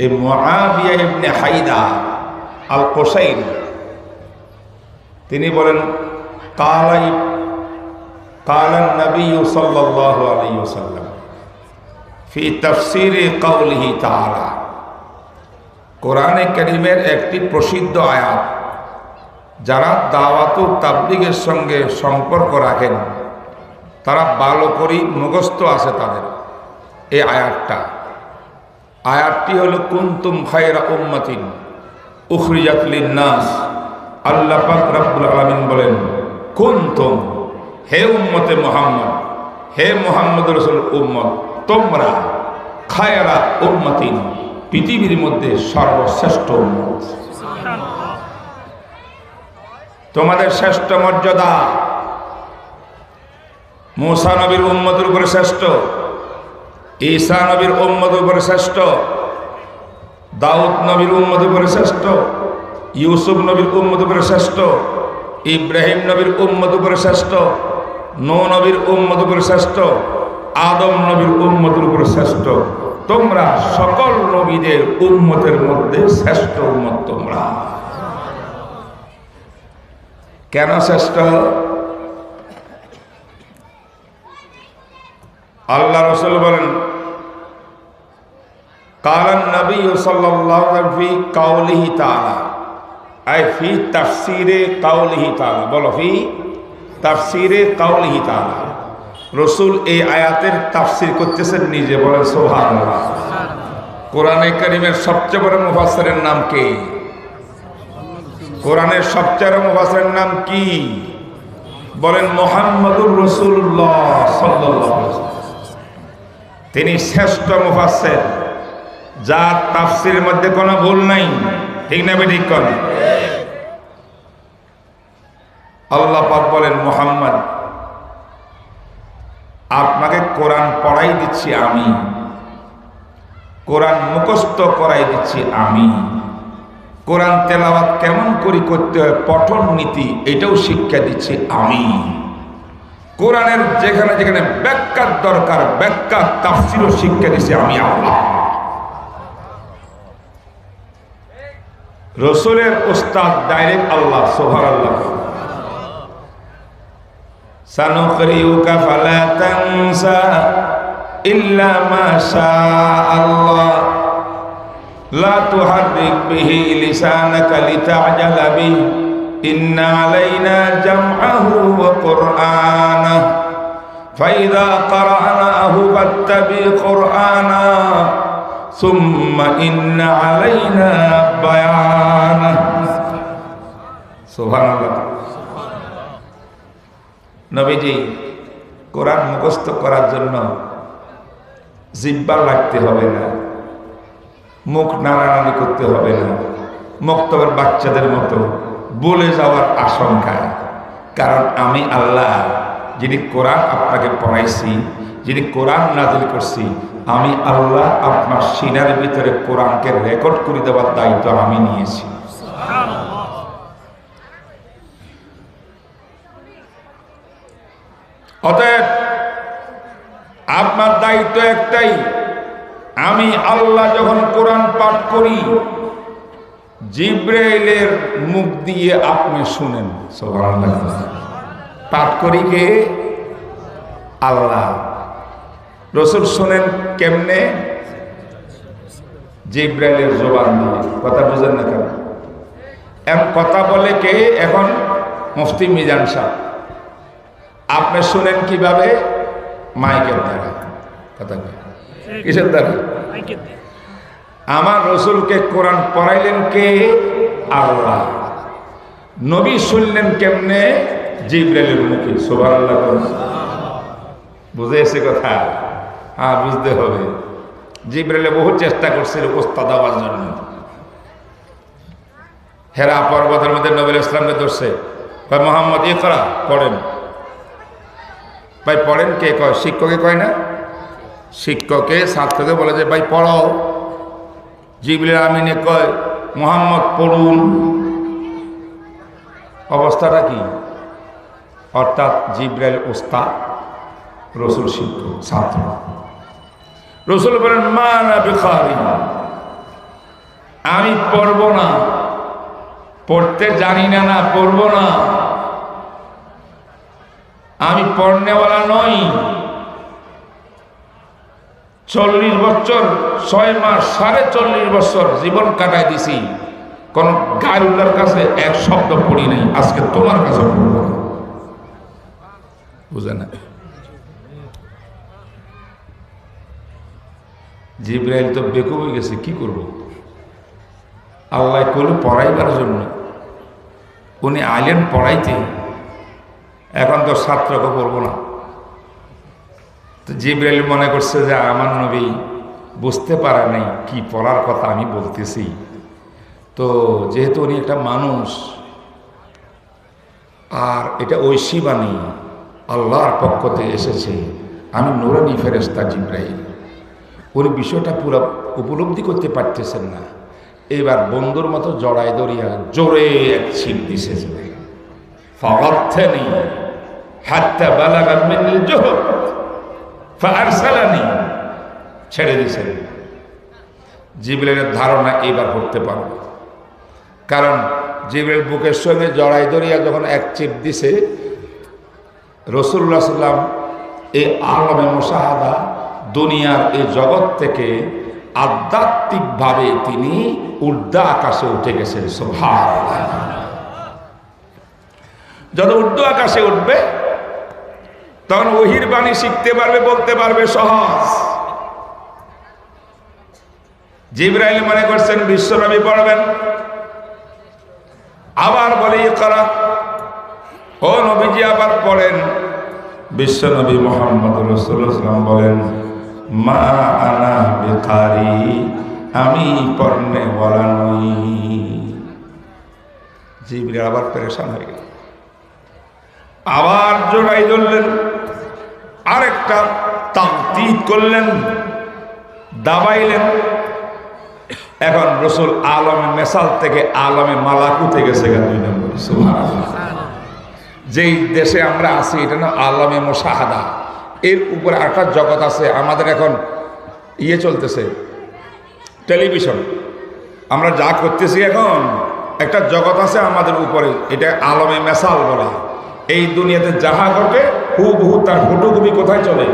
এই মুআবিয়া ইবনে হাইদা আল কুসাইরি তিনি বলেন কালা নবী সাল্লাল্লাহু আলাইহি ওয়াসাল্লাম ফি তাফসীর কাউলিহি তাআলা, কোরআনে কারীমের একটি প্রসিদ্ধ আয়াত, যারা দাওয়াত ও তাবলীগের সঙ্গে সম্পর্ক রাখেন তারা ভালো করে মুখস্থ আছে তাদের। এই আয়াতটি হলো কুনতুম খায়রা উম্মাতিন উখরিজাত লিন-নাস। আল্লাহ পাক রব্বুল আলামিন বলেন, কুনতুম, হে উম্মতে মুহাম্মদ, হে মুহাম্মদ রাসূল উম্মত, তোমরা খায়রা উম্মাতিন, পৃথিবীর মধ্যে সর্বশ্রেষ্ঠ উম্মত। তোমাদের শ্রেষ্ঠ মর্যাদা মূসা নবীর উম্মতের উপরে শ্রেষ্ঠ, ঈসা নবীর উম্মতের উপরে শ্রেষ্ঠ, দাউদ নবীর উম্মতের উপরে শ্রেষ্ঠ, ইউসুফ নবীর উম্মতের উপরে শ্রেষ্ঠ, ইব্রাহিম নবীর উম্মতের উপরে শ্রেষ্ঠ, নূহ নবীর উম্মতের উপরে শ্রেষ্ঠ, আদম নবীর উম্মতের উপরে শ্রেষ্ঠ। তোমরা সকল নবীদের উম্মতের মধ্যে শ্রেষ্ঠ উম্মত তোমরা। কেন শ্রেষ্ঠ? আল্লাহ রাসূল বলেন, কালান নবী সাল্লাল্লাহু আলাইহি ফি কাউলিহি তাআলা, আই ফি তাফসীরে কাউলিহি তাআলা। বলো, ফি তাফসীরে কাউলিহি তাআলা। রাসূল এই আয়াতের তাফসীর করতেছেন নিজে, বলেন সুবহানাল্লাহ। কোরআনে কারীমের সবচেয়ে বড় মুফাসসিরের নাম কে? কোরআনের সবচেয়ে বড় মুফাসসিরের নাম কি? বলেন মুহাম্মদুর রাসূলুল্লাহ সাল্লাল্লাহু আলাইহি ওয়াসাল্লাম। তিনি শ্রেষ্ঠ মুফাসসির, যার তাফসীরের মধ্যে কোনো ভুল নাই। ঠিক না বে ঠিক কোন? আল্লাহ পাক বলেন, মুহাম্মদ, আপনাকে কোরআন পড়াই দিচ্ছি আমি, কোরআন মুখস্থ করাই দিচ্ছি আমি, কোরআন তেলাওয়াত কেমন করে করতে হয়, পঠন নীতি এটাও শিক্ষা দিচ্ছি আমি, কোরআনের যেখানে যেখানে ব্যাখ্যার দরকার ব্যাখ্যা তাফসীরও শিক্ষা দিচ্ছি আমি আল্লাহ। রাসূলের উস্তাদ ডাইরেক্ট আল্লাহ। সুবহানাল্লাহ। সানুকরিউকা ফালা তানসা ইল্লা মা শাআল্লাহ লা তুহাররিক বিহি লিসানাকা লিতা'জালা বিহি ইন্না আলাইনা জামআহু ওয়া কুরআনাহু ফাইযা ক্বারা'নাহু ফাত্তাবি কুরআনাহু সুম্মা ইন্না আলাইনা বায়ানাহু। সুবহানাল্লাহ। নবীজি কোরআন মুখস্থ করার জন্য জিহ্বা লাগতে হবে না, মুখ নাড়ানাড়ি করতে হবে না, মক্তবের বাচ্চাদের মতো বলে যাওয়ার আশঙ্কা। কারণ আমি আল্লাহ, যিনি কোরআন আপনাকে পড়াইছি, যিনি কোরআন নাযিল করছি, আমি আল্লাহ আপনার সিনার ভিতরে কোরআনকে রেকর্ড করে দেওয়ার দায়িত্ব আমি নিয়েছি। অতএব আপনার দায়িত্ব একটাই, আমি আল্লাহ যখন কোরআন পাঠ করি জিবরাইলের মুখ দিয়ে আপনি শুনেন। সুবহানাল্লাহ। পাঠ করি কে? আল্লাহ। রাসূল শুনেন কেমনে? জিবরাইলের জবান দিয়ে। কথা বুঝেন না কেন? এখন কথা বলে কে? এখন মুফতি মিজান সাহেব। আপনি শুনেন কিভাবে? মাইকের দ্বারা। কথা কিসের দ্বারা? আমার রাসূলকে কোরআন পড়াইলেন কে? আল্লাহ। নবী শুনলেন কেমনে? জিবরাইলের মুখে। সুবহানাল্লাহ। বুঝে এসে কথা? হ্যাঁ, বুঝতে হবে। জিবরাইল বহু চেষ্টা করছিল ওস্তাদ হওয়ার জন্য। হেরা পর্বতের মধ্যে নবী ইসলামকে ধরছে, ভাই মুহাম্মদ ইকরা, পড়েন। ভাই পড়েন কে কয়? শিক্ষকে কয় না? শিক্ষকে ছাত্রকে বলে যে ভাই পড়াও। জিবরিল আমিনে কয় মুহাম্মদ পড়ুন। অবস্থাটা কি? অর্থাৎ জিবরাইল ওস্তাদ, রাসূল শিক্ষক, ছাত্র। রাসূল বলেন মা আনা বিখারি, আমি পড়ব না, পড়তে জানি না, না পড়ব না, আমি পড়নেওয়ালা নই। 40 বছর 6 মাস 40.5 বছর জীবন কাটাই দিছি, কোন গায়রুল্লাহর কাছে এক শব্দ পড়ি নাই, আজকে তোমার কাছে পড়ব না। বুঝে না? জিবরাইল তো বেকুব হয়ে গেছে, কি করব? আল্লাহ কইল পড়াইবার জন্য, উনি আইলেন পড়াইতে, এখন তো ছাত্রকে পড়বো না। তো জিবরাইল মনে করছে যে আমার নবী বুঝতে পারে নাই কি পড়ার কথা আমি বলতেছি। তো যেহেতু উনি একটা মানুষ, আর এটা ঐশী বাণী আল্লাহর পক্ষ থেকে এসেছে, আমি নুরানি ফেরেশতা জিবরাইল, উনি বিষয়টা পুরো উপলব্ধি করতে পারতেছেন না। এবার বন্ধুর মতো জড়াই দরিয়া জোরে এক ছিপ দিছে, ফাগাত্তানি হাত্তা বালাগা মিনাল জুহদ ফাআরসালানি, ছেড়ে দিয়েছেন। জিবরাইলের ধারণা এবার করতে পারবে, কারণ জিবরাইল বুকের সঙ্গে জড়াই দরিয়া যখন এক চিপ দিছে, রাসূলুল্লাহ সাল্লাল্লাহু আলাইহি ওয়াসাল্লাম এই আলমে মুশাহাদা দুনিয়ার এই জগৎ থেকে আধ্যাত্মিকভাবে তিনি ঊর্ধ্ব আকাশে উঠে গেছেন। সুবহানাল্লাহ। যত ঊর্ধ্ব আকাশে উঠবে তখন ওহির বাণী শিখতে পারবে, বলতে পারবে সহজ। জিবরাইল মনে করছেন বিশ্বনবী পড়বেন, আবার বলে ইকরা, ও নবীজি আবার পড়েন। বিশ্বনবী মুহাম্মদ রাসূলুল্লাহ সাল্লাল্লাহু আলাইহি ওয়াসাল্লাম বলেন, মা আনা বিকারি, আমি পড়নেওয়ালা নই। জিবরাইল আবার পেরেশান হয়ে গেল, আবার জোড়াই ধরলেন, আরেকটা তাকদীদ করলেন, দাবাইলেন। এখন রাসূল আলমে মেসাল থেকে আলমে মালাকুতে গেছে, 2 নম্বর। সুবহানাল্লাহ। যেই দেশে আমরা আছি এটা না আলমে মুশাহাদা, এর উপরে একটা জগৎ আছে। আমাদের এখন চলতেছে টেলিভিশন, আমরা যা করতেছি এখন একটা জগৎ আছে আমাদের উপরে, এটা আলমে মেসাল বলা। এই দুনিয়াতে যাহা ঘটে হুবহু তার ফটোকপি কোথায় চলে?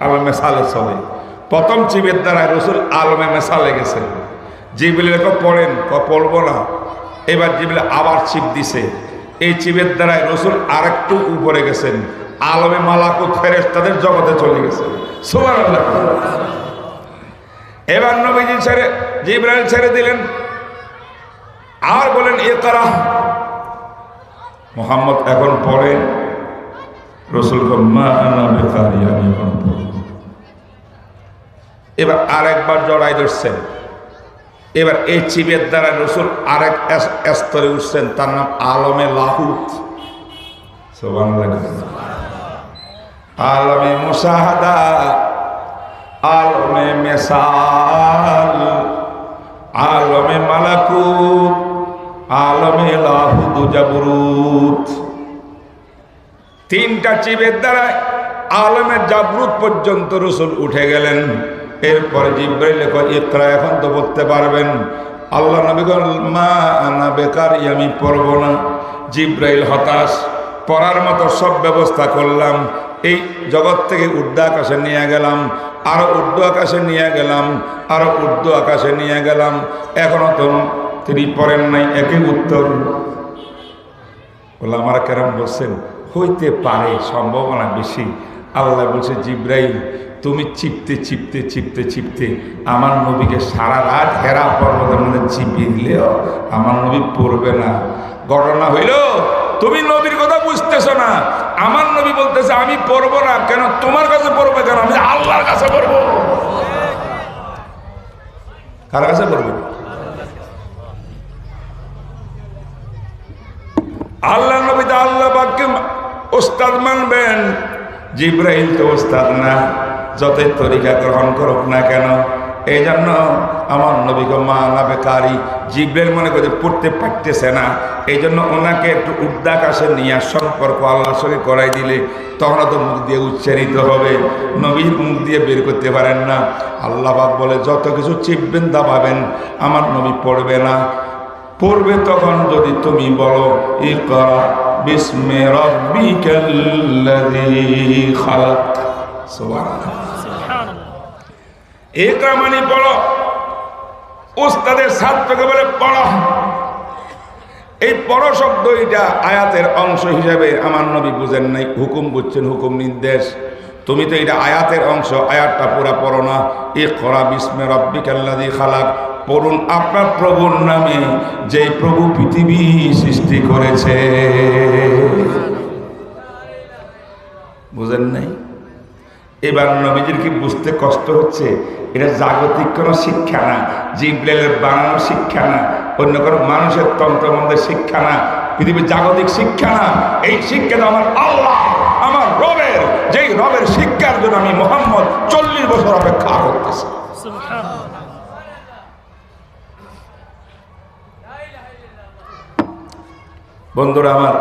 আলমে মেসালে চলে। প্রথম চিবের দ্বারায় রাসূল আলমে মেসালে গেছে। জিবরাইল পড়েন, পড়বো না। এবার জিবরাইল আবার চিপ দিছে, এই চিবের দ্বারায় রাসূল আরেকটু উপরে গেছেন, আলমে মালাকুত ফেরেশতাদের জগতে চলে গেছে। সুবহানাল্লাহ। এবার নবীজি জিবরাইল ছেড়ে দিলেন, আর বলেন ইকরা, মুহাম্মদ এখন পড়েন। রাসূল মা আনা বিকারি, আমি এখন পড়ব। এবার আরেকবার জড়াই ধরছেন। এবার এই চিবের দ্বারা রাসূল আরেক স্তরে উঠছেন, তার নাম আলমে লাহুত। সুবহানাল্লাহ। আলমে মুশাহাদা, আলমে মেসাল, আলমে মালাকুত, আলমে লাহুত, জাবরুত। 3টা চিবের দ্বারা আলমে জাবরুত পর্যন্ত রাসূল উঠে গেলেন। এরপরে জিবরাইল কয় ইকরা, এখন তো পড়তে পারবেন। আল্লাহ নবী বলেন মা আনা বেকারি, আমি পড়ব না। জিবরাইল হতাশ, পড়ার মতো সব ব্যবস্থা করলাম, এই জগৎ থেকে ঊর্ধ্ব আকাশে নিয়ে গেলাম, আরো ঊর্ধ্ব আকাশে নিয়ে গেলাম, আরো ঊর্ধ্ব আকাশে নিয়ে গেলাম, এখনো তো তিনি পড়েন নাই। একই উত্তর। বলে আমার কেরাম বলছেন হইতে পারে, সম্ভাবনা বেশি। আল্লাহ বলছে জিবরাইল তুমি চিপতে চিপতে চিপতে চিপতে আমার নবীকে সারা রাত হেরা পর্বতের মধ্যে চিপিয়ে দিলেও আমার নবী পড়বে না। ঘটনা হইল তুমি নবীর কথা বুঝতেছো না। আমার নবী বলতেছে আমি পড়বো না। কেন? তোমার কাছে পড়বে কেন? আমি আল্লাহর কাছে পড়বো। কার কাছে পড়বে? আল্লাহ নবী তো আল্লাহ পাককে ওস্তাদ মানবেন, জিবরাইল তো ওস্তাদ না। যতই তরিকা গ্রহণ করুক না কেন, এই জন্য আমার নবীকে মা নাবে কারি জিব্রাইল মনে করে পড়তে পারতেছে না, এই জন্য ওনাকে একটু উর্দাকাশে নিয়ে সম্পর্ক আল্লাহর সঙ্গে করাই দিলে তখন তো মুখ দিয়ে উচ্চারিত হবে, নবীর মুখ দিয়ে বের করতে পারেন না। আল্লাহ পাক বলে যত কিছু চিপবেন দাবাবেন আমার নবী পড়বে না, পড়বে তখন যদি তুমি বলো ইকরা বিসমি রাব্বিকাল্লাযী খালাক। সুবহানাল্লাহ। ইকরা মানে পড়ো, উস্তাদের ছাত্রকে বলে পড়ো। এই পড়ো শব্দ এটা আয়াতের অংশ হিসেবে আমার নবী বুঝেন নাই, হুকুম বুঝছেন, হুকুম নির্দেশ। তুমি তো এটা আয়াতের অংশ, আয়াতটা পুরা পড়ো না। ইকরা বিসমি রাব্বিকাল্লাযী খালাক পড়ুন আপনার প্রভুর নামে, যে প্রভু পৃথিবী সৃষ্টি করেছে। বুঝেন নাই? এবার নবীজির কি বুঝতে কষ্ট হচ্ছে? এটা জাগতিক কোনো শিক্ষা না, জিব্রাইলের বানানো শিক্ষা না, অন্য কোনো মানুষের তন্ত্রমন্ত্রের শিক্ষা না, পৃথিবীর জাগতিক শিক্ষা না। এই শিক্ষাটা আমার আল্লাহ, আমার রবের, যেই রবের শিক্ষার জন্য আমি মুহাম্মদ 40 বছর অপেক্ষা করতেছি। বন্ধুরা আমার,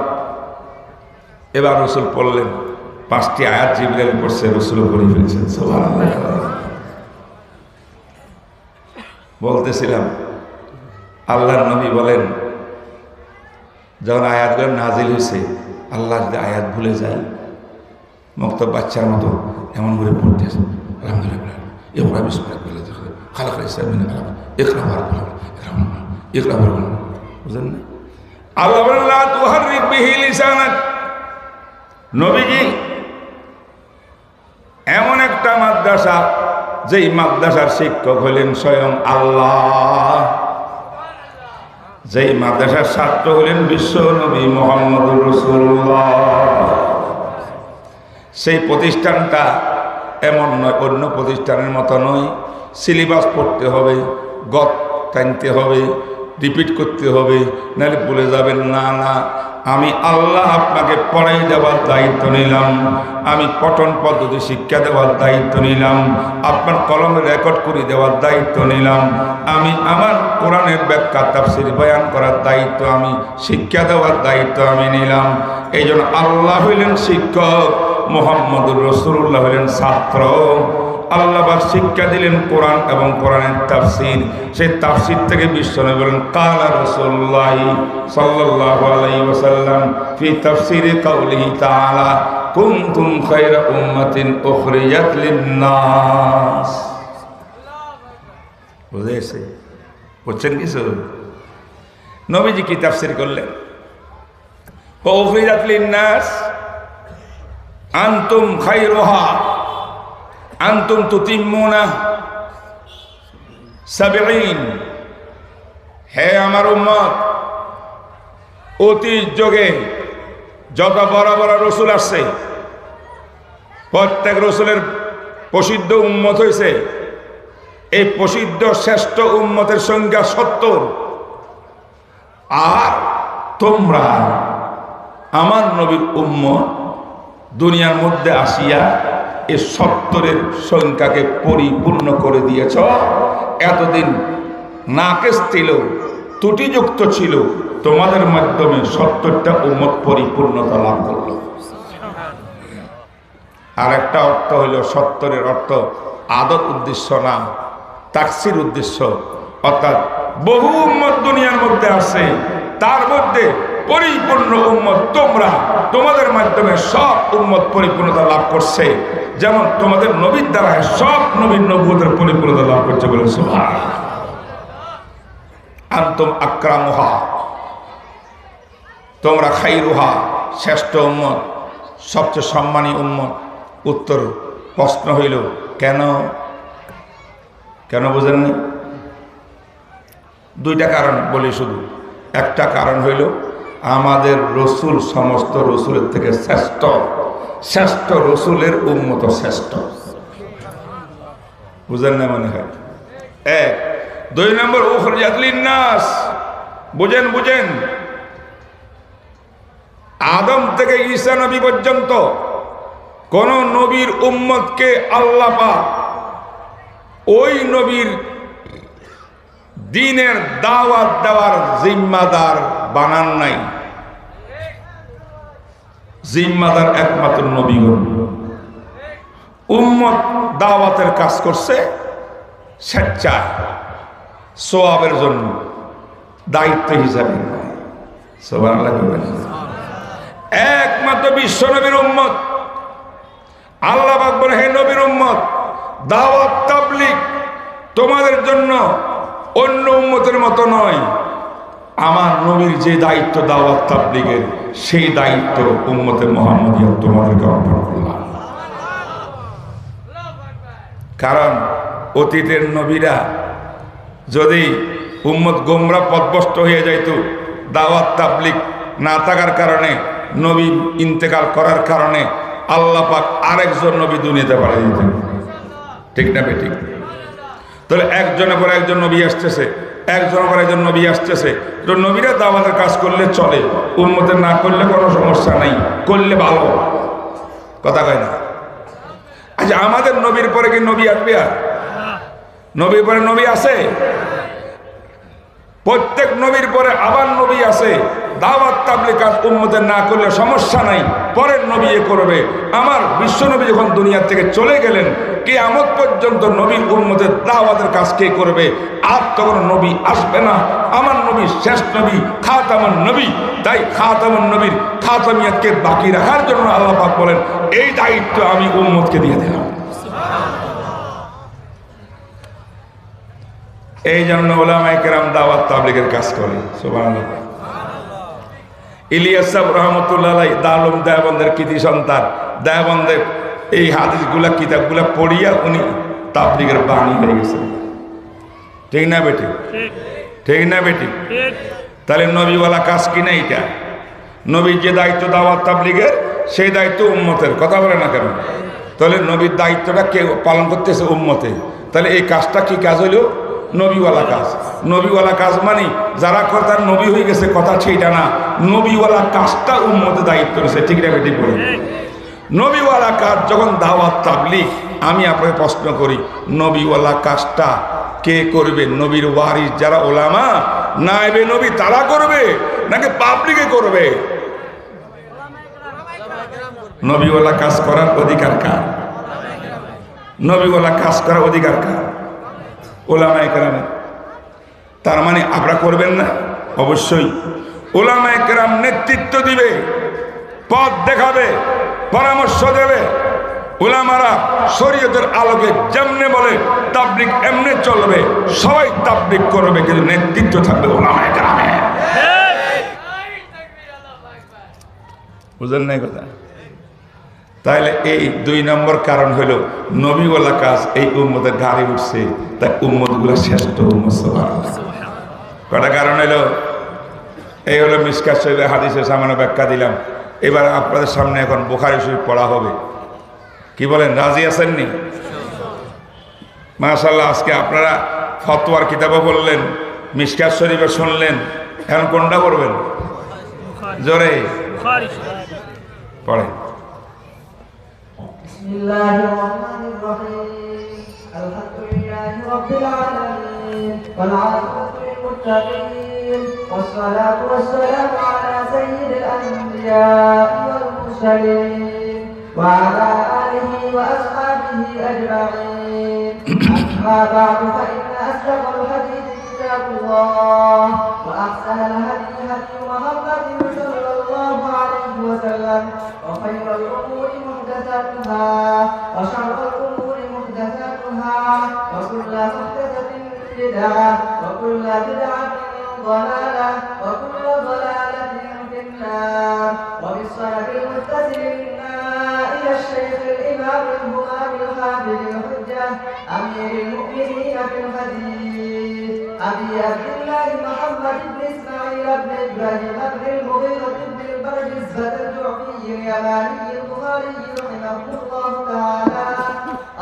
এবার রসুল পড়লেন, 5টি আয়াত জিবরাইল পড়ছে, রসুল পড়ে ফেলেছেন। সুবহানাল্লাহ। বলতেছিলাম আল্লাহর নবী বলেন যখন আয়াতগুলো নাজিল হয়েছে, আল্লাহ যদি আয়াত ভুলে যায় মক্তব বাচ্চার মতো এমন করে পড়তেছে, আলহামদুলিল্লাহ ইকরা বিসমি রাব্বিকাল্লাযী খালাক মিন আলাক ইকরা ইকরা। বুঝলেন না? আল্লাহ বলেন লা তুহাররিক বিহি লিসানাক। নবীজি এমন একটা মাদ্রাসা, যেই মাদ্রাসার শিক্ষক হলেন স্বয়ং আল্লাহ, যেই মাদ্রাসার ছাত্র হলেন বিশ্ব নবী মুহাম্মদুর রাসূলুল্লাহ। সেই প্রতিষ্ঠানটা এমন নয়, অন্য প্রতিষ্ঠানের মতো নয়। সিলেবাস পড়তে হবে, গত টানতে হবে, রিপিট করতে হবে, নাহলে ভুলে যাবেন। না না, আমি আল্লাহ আপনাকে পড়াই দেওয়ার দায়িত্ব নিলাম, আমি পঠন পদ্ধতি শিক্ষা দেওয়ার দায়িত্ব নিলাম, আপনার কলমে রেকর্ড করে দেওয়ার দায়িত্ব নিলাম, আমি আমার কোরআনের ব্যাখ্যা তাফসীর বয়ান করার দায়িত্ব, আমি শিক্ষা দেওয়ার দায়িত্ব আমি নিলাম। এই জন্য আল্লাহ হইলেন শিক্ষক, মুহাম্মদুর রাসূলুল্লাহ হইলেন ছাত্র। আল্লাহ শিক্ষা দিলেন কোরআন এবং কোরআনের তাফসীর, সেই তাফসীর থেকে বিশ্বনবী বলেন কালা রাসূলুল্লাহ সাল্লাল্লাহু আলাইহি ওয়াসাল্লাম ফি তাফসীরি কাউলিহি তাআলা কুনতুম খায়রা উম্মাতিন উখরিজাত লিন-নাস। বুঝেছে? বুঝছেন কিছু? নবীজি কি তাফসীর করলেন? উখরিজাত লিন-নাস আনতুম খায়রুহা আনতুম তুতিম্মুনা 70। হে আমার উম্মত, অতীত যুগে যত বড় বড় রসুল আসছে, প্রত্যেক রসুলের প্রসিদ্ধ উম্মত হয়েছে। এই প্রসিদ্ধ শ্রেষ্ঠ উম্মতের সংখ্যা 70। আর তোমরা আমার নবীর উম্মত দুনিয়ার মধ্যে আসিয়া এই 70-এর সংখ্যাকে পরিপূর্ণ করে দিয়েছ। এতদিন নাকেস ছিল, ত্রুটিযুক্ত ছিল, তোমাদের মাধ্যমে 70টা উম্মত পরিপূর্ণতা লাভ করল। আর একটা অর্থ হইল 70-এর অর্থ আদত উদ্দেশ্য না, তাকসির উদ্দেশ্য। অর্থাৎ বহু উম্মত দুনিয়ার মধ্যে আছে, তার মধ্যে পরিপূর্ণ উম্মত তোমরা, তোমাদের মাধ্যমে সব উম্মত পরিপূর্ণতা লাভ করছে, যেমন তোমাদের নবীর দ্বারা সব নবীর নবুয়তের পরিপূর্ণতা লাভ করছে। বলে সুবহানাল্লাহ। আনতুম আকরামুহা, তোমরা খাইরুহা, শ্রেষ্ঠ উম্মত, সবচেয়ে সম্মানী উম্মত। উত্তর প্রশ্ন হইল কেন? কেন বোঝেন না? 2টা কারণ বলি শুধু। একটা কারণ হইল আমাদের রসুল সমস্ত রসুলের থেকে শ্রেষ্ঠ, শ্রেষ্ঠ রসুলের উম্মত শ্রেষ্ঠ। বুঝেন না মনে হয়? 1। 2 নম্বর উখরিজাত লিন-নাস। বুঝেন বুঝেন, আদম থেকে ঈসা নবী পর্যন্ত কোন নবীর উম্মতকে আল্লাহ পাক ওই নবীর দ্বীনের দাওয়াত দেওয়ার জিম্মাদার বানান নাই। জিম্মাদার একমাত্র নবীগণ। উম্মত দাওয়াতের কাজ করছে স্বেচ্ছায়, সওয়াবের জন্য, দায়িত্ব হিসাবে। সুবহানাল্লাহ। একমাত্র বিশ্ব নবীর উম্মত। আল্লাহ পাক বলে, হে নবীর উম্মত, দাওয়াত তাবলীগ তোমাদের জন্য অন্য উম্মতের মতো নয়। আমার নবীর যে দায়িত্ব দাওয়াত তাবলীগের, সেই দায়িত্ব উম্মতে মুহাম্মাদিয়া তোমাদেরকে অর্পণ করলাম। কারণ অতীতের নবীরা যদি উম্মত গোমরা পথভ্রষ্ট হয়ে যাইত, দাওয়াত তাবলীগ না থাকার কারণে, নবী ইন্তেকাল করার কারণে আল্লাহ পাক আরেকজন নবী দুনিয়াতে পাঠিয়ে দিতেন। ঠিক না বেঠিক? তাহলে একজনের পর একজন নবী আসতেছে, একজনের পর একজন নবী আসতেছে। তো নবীরা দাওয়াতের কাজ করলে চলে, উম্মতের না করলে কোনো সমস্যা নাই, করলে ভালো। কথা কয় না? আচ্ছা, আমাদের নবীর পরে কি নবী আসবে? আর নবীর পরে নবী আছে? প্রত্যেক নবীর পরে আবার নবী আছে। দাওয়াত তাবলীগ কাজ উম্মতের না করলে সমস্যা নাই, পরের নবী এ করবে। আমার বিশ্ব নবী যখন দুনিয়া থেকে চলে গেলেন, কিয়ামত পর্যন্ত নবীর উম্মতের দাওয়াতের কাজ কে করবে? আর তখন নবী আসবে না। আমার নবী শেষ নবী, খাতামুন নবী। তাই খাতামুন নবীর খাতামিয়াতকে বাকি রাখার জন্য আল্লাহ পাক বলেন, এই দায়িত্ব আমি উম্মতকে দিয়ে দিলাম। এই জন্য উলামায়ে কেরাম দাওয়াত তাবলীগের কাজ করে। সুবহানাল্লাহ। ইলিয়াস সাহেব রহমতুল্লাহ আলাইহি দারুল দেওবন্দের কৃতি সন্তান। দেওবন্দের এই হাদিসগুলা, কিতাবগুলা পড়িয়া উনি তাবলীগের বাণী হয়ে গেছেন। ঠিক না বেটি? ঠিক না বেটি? তাহলে নবীওয়ালা কাজ কিনা এটা? নবীর যে দায়িত্ব দাওয়াত তাবলীগের, সেই দায়িত্ব উম্মতের। কথা বলে না কেন? তাহলে নবীর দায়িত্বটা কে পালন করতেছে? উম্মতে। তাহলে এই কাজটা কি কাজ হইল? নবীওয়ালা কাজ। নবীওয়ালা কাজ মানে যারা তার নবী হয়ে গেছে কথা সেইটা না, নবীওয়ালা কাজটা উম্মতে দায়িত্ব নিছে। ঠিক না বেটি? বলি, নবীওয়ালা কাজ যখন দাওয়াত তাবলীগ, আমি আপনাকে প্রশ্ন করি, নবীওয়ালা কাজটা কে করবে? নবীর ওয়ারিস যারা ওলামা, নায়েবে নবী, তারা করবে নাকি পাবলিকে করবে? নবীওয়ালা কাজ করার অধিকার কার? নবীওয়ালা কাজ করার অধিকার কার? ওলামায়ে কেরাম। তার মানে আপনারা করবেন না? অবশ্যই। ওলামায়ে কেরাম নেতৃত্ব দিবে, পথ দেখাবে, পরামর্শ দেবে। উলামারা শরীয়তের আলোকে যেমনে বলে তাবলীগ এমনে চলবে, সবাই তাবলীগ করবে, কিন্তু নেতৃত্ব থাকবে উলামায়ে কেরামের। বুঝলেন না কথা? তাহলে এই 2 নম্বর কারণ হলো নবীওয়ালা কাজ এই উম্মতের গাড়ি উঠছে, তাই উম্মতগুলো শ্রেষ্ঠ উম্মত। সুবহানাল্লাহ। কটা কারণ হলো? এই হলো মিশকাত শরীফের হাদিসের সামান্য ব্যাখ্যা দিলাম। এবার আপনাদের সামনে এখন বুখারী শরীফ পড়া হবে। কি বলেন, রাজি আছেননি? মাশাআল্লাহ। আজকে আপনারা ফতোয়ার কিতাবও বললেন, মিশকাত শরীফে শুনলেন, এখন কোনটা করবেন? জোরে পড়েন। বিসমিল্লাহির রহমানির রহিম। আলহামদুলিল্লাহি রাব্বিল আলামিন ওয়াল আকিবাতু লিল মুত্তাকিন ওয়াস সালাতু ওয়াস সালামু আলা সাইয়্যিদিল আমবিয়া'i ওয়াল মুরসালিন ওয়া আলা আলিহি ওয়া আসহাবিহি আজমাইন। আম্মা বা'দু ফা ইন্না আসদাকাল হাদীথি কিতাবুল্লাহ ওয়া ahsanal hadyi hadyu Muhammadin sallallahu alayhi wa sallam wa khayral umuri محدثاتها وشر الأمور محدثاتها وكل محدثة بدعة وكل بدعة ضلالة وكل ضلالة في النار. وبالصدق المتصل منا إلى الشيخ الإمام الهمام الحافظ الحجة أمير المؤمنين في الحديث أبي عبد الله محمد بن إسماعيل بن إبراهيم بن المغيرة بن البرجزة الجعفي اليماني البخاري رحمه الله تعالى.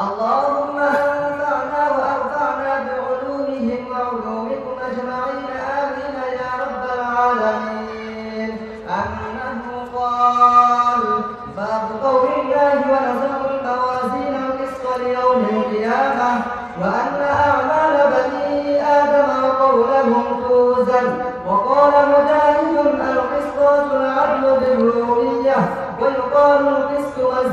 اللهم انفعنا وارفعنا بعلومهم وعلومكم اجمعين امين يا رب العالمين. انه قال: باب قول الله ونزع الموازين القسط ليوم القيامه وان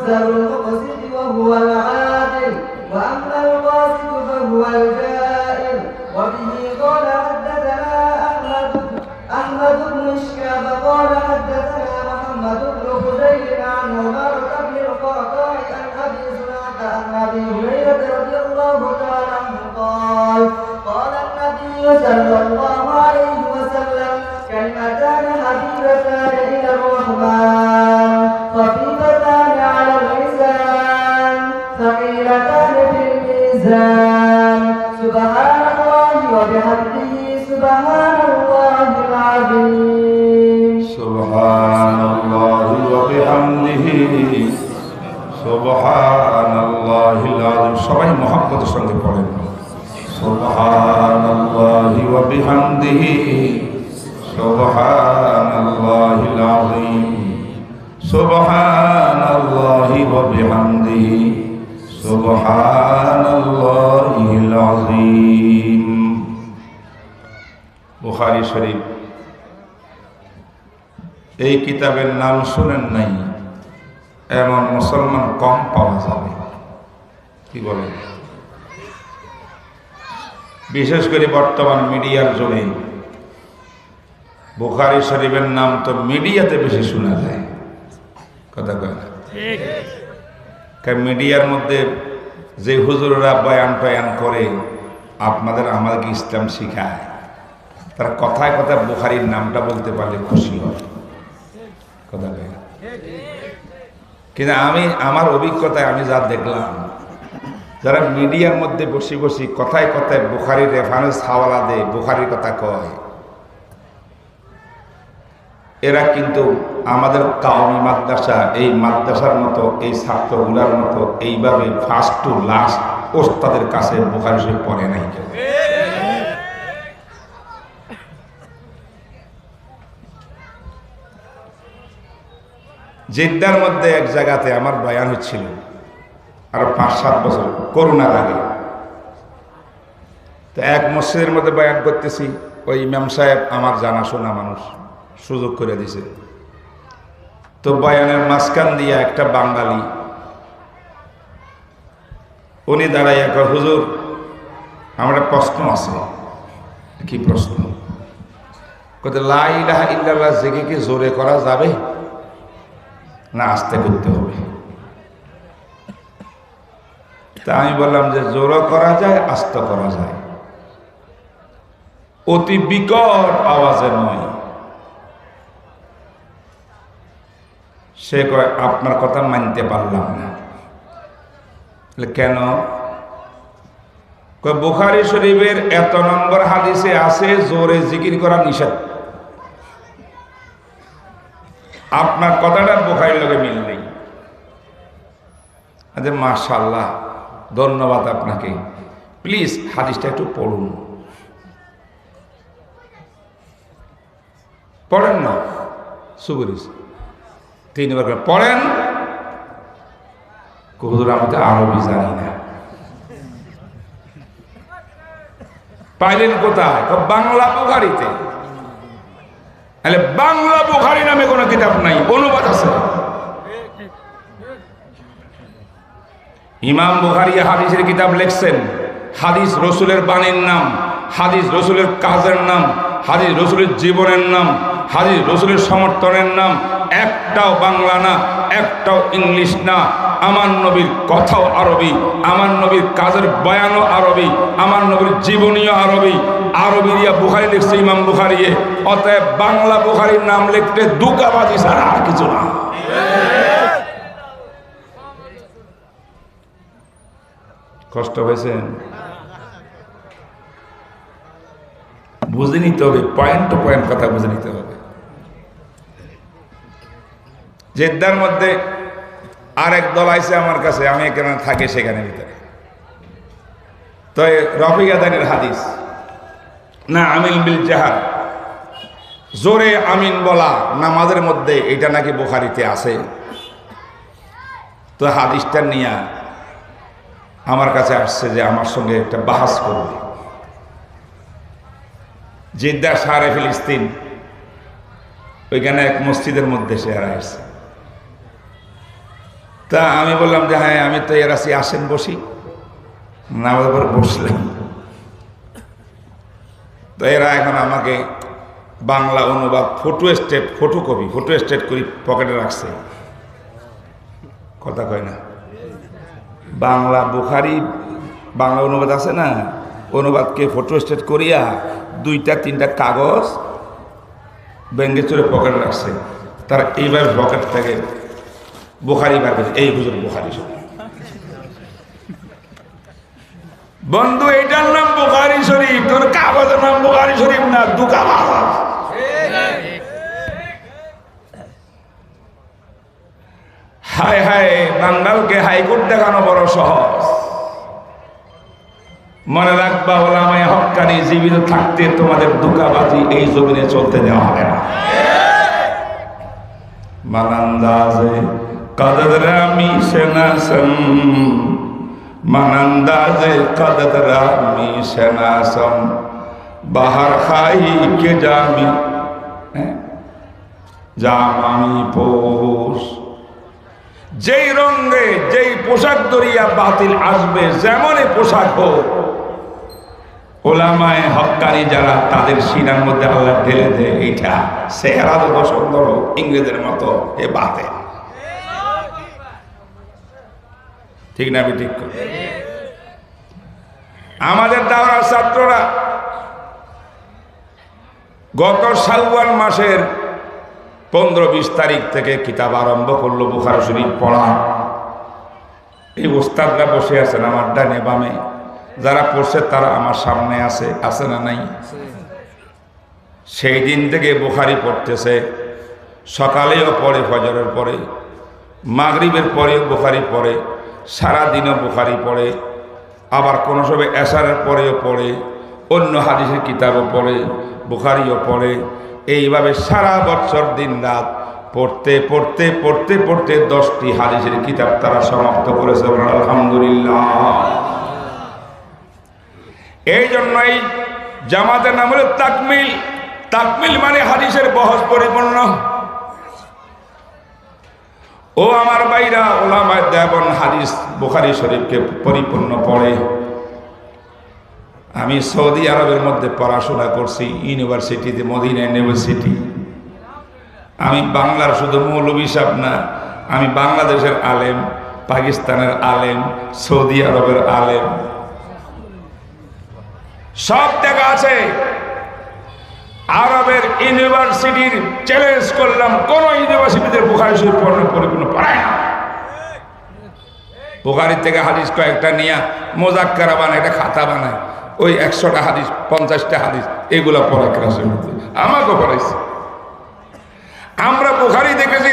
مصدر المقسط وهو العادل وأما القاسط فهو الجائر وبه قال حدثنا أحمد بن إشكاب قال حدثنا محمد بن خزيل عن عمارة بن القعقاع عن أبي زرعة عن أبي هريرة رضي الله تعالى عنه قال قال النبي صلى الله عليه وسلم كلمتان حبيبتان إلى الرحمن خفيفتان على اللسان ثقيلتان في الميزان سبحان الله وبحمده سبحان الله العظيم سبحان الله وبحمده سبحان الله العظيم সবাই মহব্বতের সঙ্গে পড়েন سبحان الله وبحمده سبحان الله العظيم سبحان الله وبحمده سبحان الله العظيم বুখারী শরীফ এই কিতাবের নাম শুনেন নাই এমন মুসলমান কম পাওয়া যাবে, কি বলেন? বিশেষ করে বর্তমান মিডিয়ার যুগে বুখারী শরীফের নাম তো মিডিয়াতে বেশি শোনা যায়, কথা কয় না? কারণ মিডিয়ার মধ্যে যে হুজুররা বয়ান টয়ান করে আপনাদের আমাদেরকে ইসলাম শিখায়, তারা কথায় কথায় বুখারীর নামটা বলতে পারলে খুশি হয়, কথা কয় না? কিন্তু আমার অভিজ্ঞতায় আমি যা দেখলাম, যারা মিডিয়ার মধ্যে বসে বসে কথায় কথায় বুখারীর রেফারেন্স হাওয়ালা দেয়, বুখারীর কথা কয়, এরা কিন্তু আমাদের কাওমি মাদ্রাসা, এই মাদ্রাসার মতো, এই ছাত্রগুলার মতো এইভাবে ফার্স্ট টু লাস্ট ওস্তাদের কাছে বুখারী শরীফ পড়ে নাই। জেদ্দার মধ্যে এক জায়গাতে আমার বয়ান হচ্ছিল আরো 5-7 বছর করোনার আগে। তো এক মসজিদের মধ্যে বয়ান করতেছি, ওই ইমাম সাহেব আমার জানাশোনা মানুষ, সুযোগ করে দিছে। তো বয়ানের মাঝখান দিয়ে একটা বাঙালি উনি দাঁড়াইয়া কয়, হুজুর আমার একটা প্রশ্ন আছে। কি প্রশ্ন? কত লা ইলাহা ইল্লাল্লাহ জেগে কি জোরে করা যাবে না আস্তে করতে হবে? তা আমি বললাম যে জোরও করা যায়, আস্তে করা যায়, অতি বিকট আওয়াজে নয়। সে কয় আপনার কথা মানতে পারলাম না। কেন? বুখারী শরীফের এত নম্বর হাদিসে আছে জোরে জিকির করা নিষেধ, আপনার কথাটা বুখারীর লগে মিল নেই। আচ্ছা মাশাআল্লাহ, ধন্যবাদ আপনাকে, প্লিজ হাদিসটা একটু পড়ুন। পড়েন না, সুবরিস 3 বার করে পড়েন। হুজুর আমি তো আরবি জানি না। পাইলেন কোথায়? বাংলা বুখারীতে। তাহলে বাংলা বুখারী নামে কোনো কিতাব নাই, অনুবাদ আছে। ইমাম বুখারী হাদিসের কিতাব লিখছেন, হাদিস রসুলের বাণীর নাম, হাদিস রসুলের কাজের নাম, হাদিস রসুলের জীবনের নাম, হাদিস রসুলের সমর্থনের নাম। একটাও বাংলা না, একটাও ইংলিশ না। আমার নবীর কথাও আরবি, আমার নবীর কাজের বয়ানও আরবি, আমার নবীর জীবনীও আরবি। আরবি দিয়া বুখারী লিখছে ইমাম বুখারী। অতএব বাংলা বুখারীর নাম লিখতে দুকাবাজি ছাড়া আর কিছু না। কষ্ট হয়েছে? বুঝে নিতে হবে, পয়েন্ট টু পয়েন্ট কথা বুঝে নিতে হবে। জেদ্দার মধ্যে আরেক দল আইছে আমার কাছে, আমি এখানে থাকি সেখানে ভিতরে। তো রফিক আদানের হাদিস না আমিন বিল জাহার, জোরে আমিন বলা নামাজের মধ্যে, এটা নাকি বুখারীতে আছে। তো হাদিসটা নিয়ে আমার কাছে আসছে যে আমার সঙ্গে একটা বাহাস করবে। জিদ্দা শাহরে ফিলিস্তিন, ওইখানে এক মসজিদের মধ্যে সে আসছে। তা আমি বললাম যে হ্যাঁ আমি তো এর আছি, আসেন বসি। নামাজের পর বসলাম। তো এরা এখন আমাকে বাংলা অনুবাদ ফটো স্টেট করি পকেটে রাখছে। কথা কয় না, বাংলা বুখারি বাংলা অনুবাদ আছে না, অনুবাদকে ফটো স্টেট করিয়া 2-3টা কাগজ ব্যাঙ্গে চড়ে পকেটে রাখছে। তারা এইবার পকেট থেকে বুখারি বার করছে, এই হুজুর বুখারি শরীফ। বন্ধু এটার নাম বুখারি শরীফ, তোর কাগজের নাম বুখারি শরীফ না, দুকাবাজ। হায় হায়, বাঙ্গালকে হাইকোর্ট দেখানো বড় সহজ। মনে রাখবা ওলামায়ে হক্কানি জীবিত থাকতে তোমাদের দুকাবাজি এই জমিনে চলতে দেওয়া হবে না। মানান্দাজে কাদরা মিশনাসম, মানান্দাজে কাদরা মিশনাসম, বাহার খাই কে জামি জামামি পোষ। যেই রঙে যেই পোশাক দরিয়া বাতিল আসবে, যেমনই পোশাক হোক, ওলামায়ে হক্কানি যারা তাদের সিনার মধ্যে আল্লাহ ঢেলে দেয়, এইটা চেহারা যত সুন্দর হোক ইংরেজের মতো এ বাতে। ঠিক না? আমি ঠিক করি। আমাদের দাওরার ছাত্ররা গত শাওয়াল মাসের 15-20 তারিখ থেকে কিতাব আরম্ভ করলো বুখারী শরীফ পড়া। এই ওস্তাদরা বসে আছেন আমার ডানে বামে, যারা পড়ছে তারা আমার সামনে আছে না নাই? সেই দিন থেকে বুখারী পড়তেছে। সকালেও পড়ে, ফজরের পরে, মাগরিবের পরেও বুখারী পড়ে, সারাদিনও বুখারী পড়ে, আবার কোনো সময় এশারের পরেও পড়ে, অন্য হাদিসের কিতাবও পড়ে, বুখারীও পড়ে। এইভাবে সারা বছর দিন রাত পড়তে পড়তে পড়তে পড়তে 10টি হাদিসের কিতাব তারা সমাপ্ত করেছে। আলহামদুলিল্লাহ। এই জন্যই জামাতের নাম হলো তাকমিল। তাকমিল মানে হাদিসের বহজ পরিপূর্ণ। ও আমার ভাইরা, ওলামায়ে দেওবন্দ হাদিস বুখারী শরীফকে পরিপূর্ণ পড়ে। আমি সৌদি আরবের মধ্যে পড়াশোনা করছি, ইউনিভার্সিটিতে, মদিনা ইউনিভার্সিটি। আমি বাংলার শুধু মৌলভী সাহেব না, আমি বাংলাদেশের আলেম, পাকিস্তানের আলেম, সৌদি আরবের আলেম, সব দেখা আছে। আরবের ইউনিভার্সিটির চ্যালেঞ্জ করলাম, কোন ইউনিভার্সিটিতে বুখারী শরীফ পরিপূর্ণ পড়ায় না। বুখারী থেকে হাদিস কয়েকটা নিয়ে মোজাক্কারা বানায়, একটা খাতা বানায়, ওই 100টা হাদিস, 50টা হাদিস, এগুলা পড়া ক্লাসের মধ্যে আমাকে পড়াইছে। আমরা বুখারী দেখেছি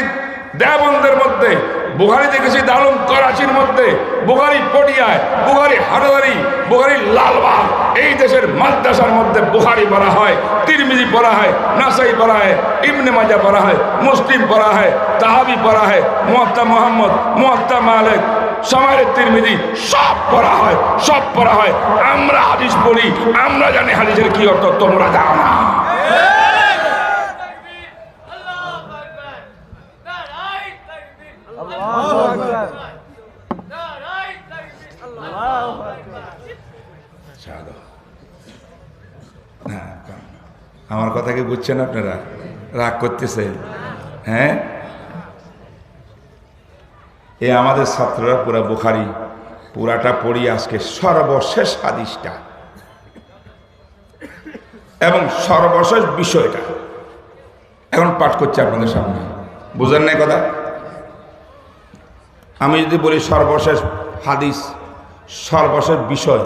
দেওবন্দের মধ্যে, বুখারী দেখেছি দারুল করাচির মধ্যে, বুখারী পটিয়ায়, বুখারী হাটহাজারী, বুখারী লালবাগ, এই দেশের মাদ্রাসার মধ্যে বুখারী পড়া হয়, তিরমিজি পড়া হয়, নাসাই পড়া হয়, ইবনে মাজা পড়া হয়, মুসলিম পড়া হয়, তাহাবি পড়া হয়, মুয়াত্তা মুহাম্মদ, মুয়াত্তা মালিক, সমায়ের তিরমিজি, সব পড়া হয়, সব পড়া হয়। আমরা হাদিস পড়ি, আমরা জানি হাদিসের কি অর্থ, তোমরা জানো না। আমার কথা কি বুঝছেন আপনারা? রাগ করতেছেন? হ্যাঁ, এ আমাদের ছাত্ররা পুরা বুখারী পুরাটা পড়ি আজকে, সর্বশেষ হাদিসটা এবং সর্বশেষ বিষয়টা এখন পাঠ করছে আপনাদের সামনে। বুঝেন না কথা? আমি যদি বলি সর্বশেষ হাদিস, সর্বশেষ বিষয়,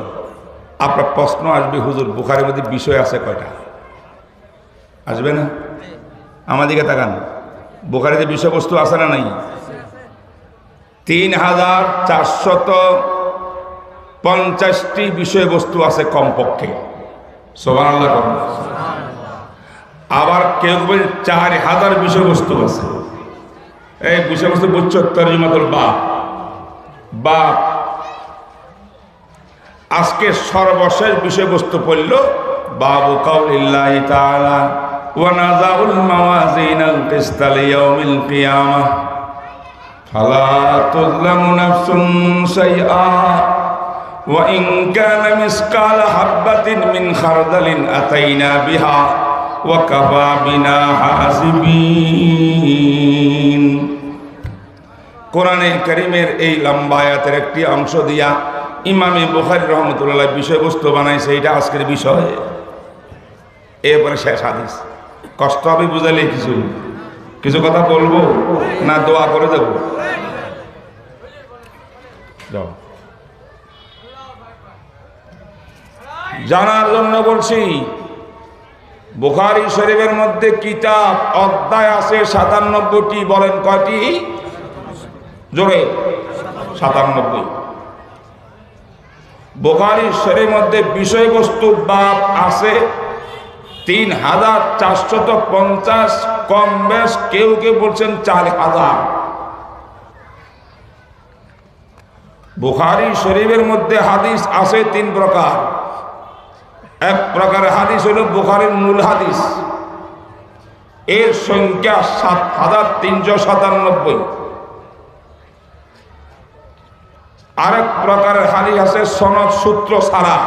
আপনার প্রশ্ন আসবে, হুজুর বুখারীর মধ্যে বিষয় আছে কয়টা? আসবে না? আমাদিকে তাকান, বুখারীতে বিষয়বস্তু আছে না নাই? 3450টি বিষয়বস্তু আছে কমপক্ষে। সুবহানাল্লাহ। আবার কেউ বলেন 4000 বিষয়বস্তু আছে। এই বিষয়বস্তু বুঝছো? তরজমাতুল বাব। আজকে সর্বশেষ বিষয়বস্তু পড়ল বাবু কাউলিল্লাহি তাআলা ওয়া নাযাউল মাওয়াজিনাল কিসতা লিয়াউমিল কিয়ামাহ ফালা তুযলামু নাফসুন শাইআ ওয়া ইন কানা মিসকালা হাববাতিন মিন খারদালিন আতাইনা বিহা ওয়া কাফা বিনা হাসিবিন। কোরআনে কারীমের এই লম্বা আয়াতের একটি অংশ দিয়া ইমামে বুখারী রাহমাতুল্লাহ বিষয়বস্তু বানাইছে, এটা আজকের বিষয়। এরপরে শেষ হাদিস। কষ্ট হবে বুঝালে কিছু কথা বলবো না দোয়া করে দেব? জানার জন্য বলছি, বুখারী শরীফের মধ্যে কিতাব অধ্যায় আছে ৯৭টি। বলেন কয়টি? জোরে ৯৭। বুখারী শরীফের মধ্যে বিষয়বস্তু বাব আছে ৩,৪৫০, কম বেশ কেউ কেউ বলছেন ৪,০০০। বুখারী শরীফের মধ্যে হাদিস আছে ৩ প্রকার। এক প্রকার হাদিস হল বুখারীর মূল হাদিস, এর সংখ্যা ৭,৩৯৭। আরেক প্রকারের হাদিস আছে সনদ সূত্র ছাড়া,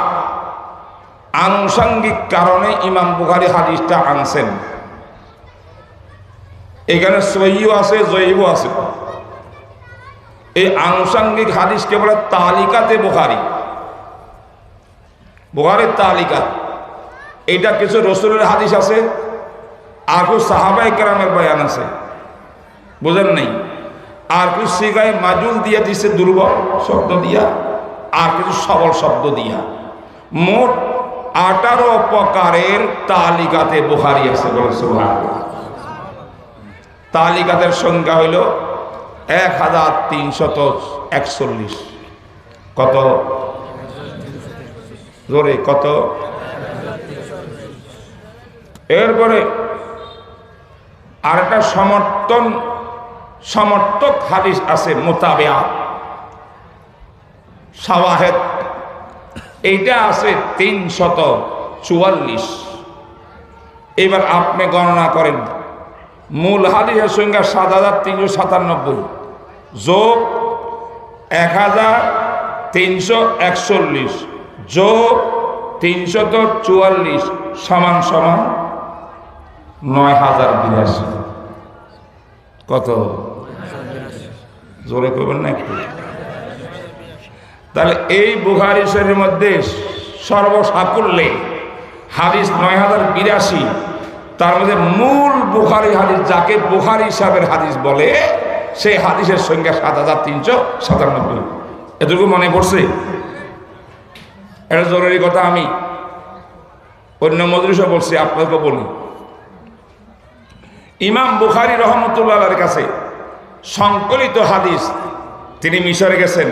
আনুষঙ্গিক কারণে ইমাম বুখারী হাদিসটা আনছেন। এখানে সহিহ আছে, জয়ীফ আছে। এই আনুষঙ্গিক হাদিসকে বলে তালিকাতে বুখারী, বুখারীর তালিকা। এটা কিছু রাসূলের হাদিস আছে, আর কিছু সাহাবায়ে কেরামের বয়ান আছে, বুঝেন নাই? আর কিছু সিগায় মাজুল দিয়া দিছে, দুর্বল শব্দ দিয়া, আর কিছু সবল শব্দ দিয়া। মোট 18 প্রকারের তালিকাতে বুখারী আছে। বলেন সুবহানাল্লাহ। তালিকাতের সংখ্যা হইল ১,৩৪১। কত? জোরে কত? এরপরে আরেকটা সমর্থক হাদিস আছে, মুতাবিআত, শাওয়াহিদ। এইটা আছে ৩৪৪। এবার আপনি গণনা করেন, মূল হাদিসের সংখ্যা ৭,৩৯৭ যোগ ১,৩৪১ যোগ ৩৪৪ সমান সমান ৯,০৮২। কত? জোরে করবেন না একটু? তাহলে এই বুখারী শরীফের মধ্যে সর্বসাকুল্যে হাদিস ৯,০৮২। তার মধ্যে মূল বুখারী হাদিস, যাকে বুখারী সাহেবের হাদিস বলে, সেই হাদিসের সংখ্যা ৭,৩৯৭। এটুকু মনে পড়ছে? এটা জরুরি কথা। আমি অন্য মজলিসে বলছি, আপনাকে বলি। ইমাম বুখারী রহমতুল্লাহর কাছে সংকলিত হাদিস, তিনি মিশরে গেছেন,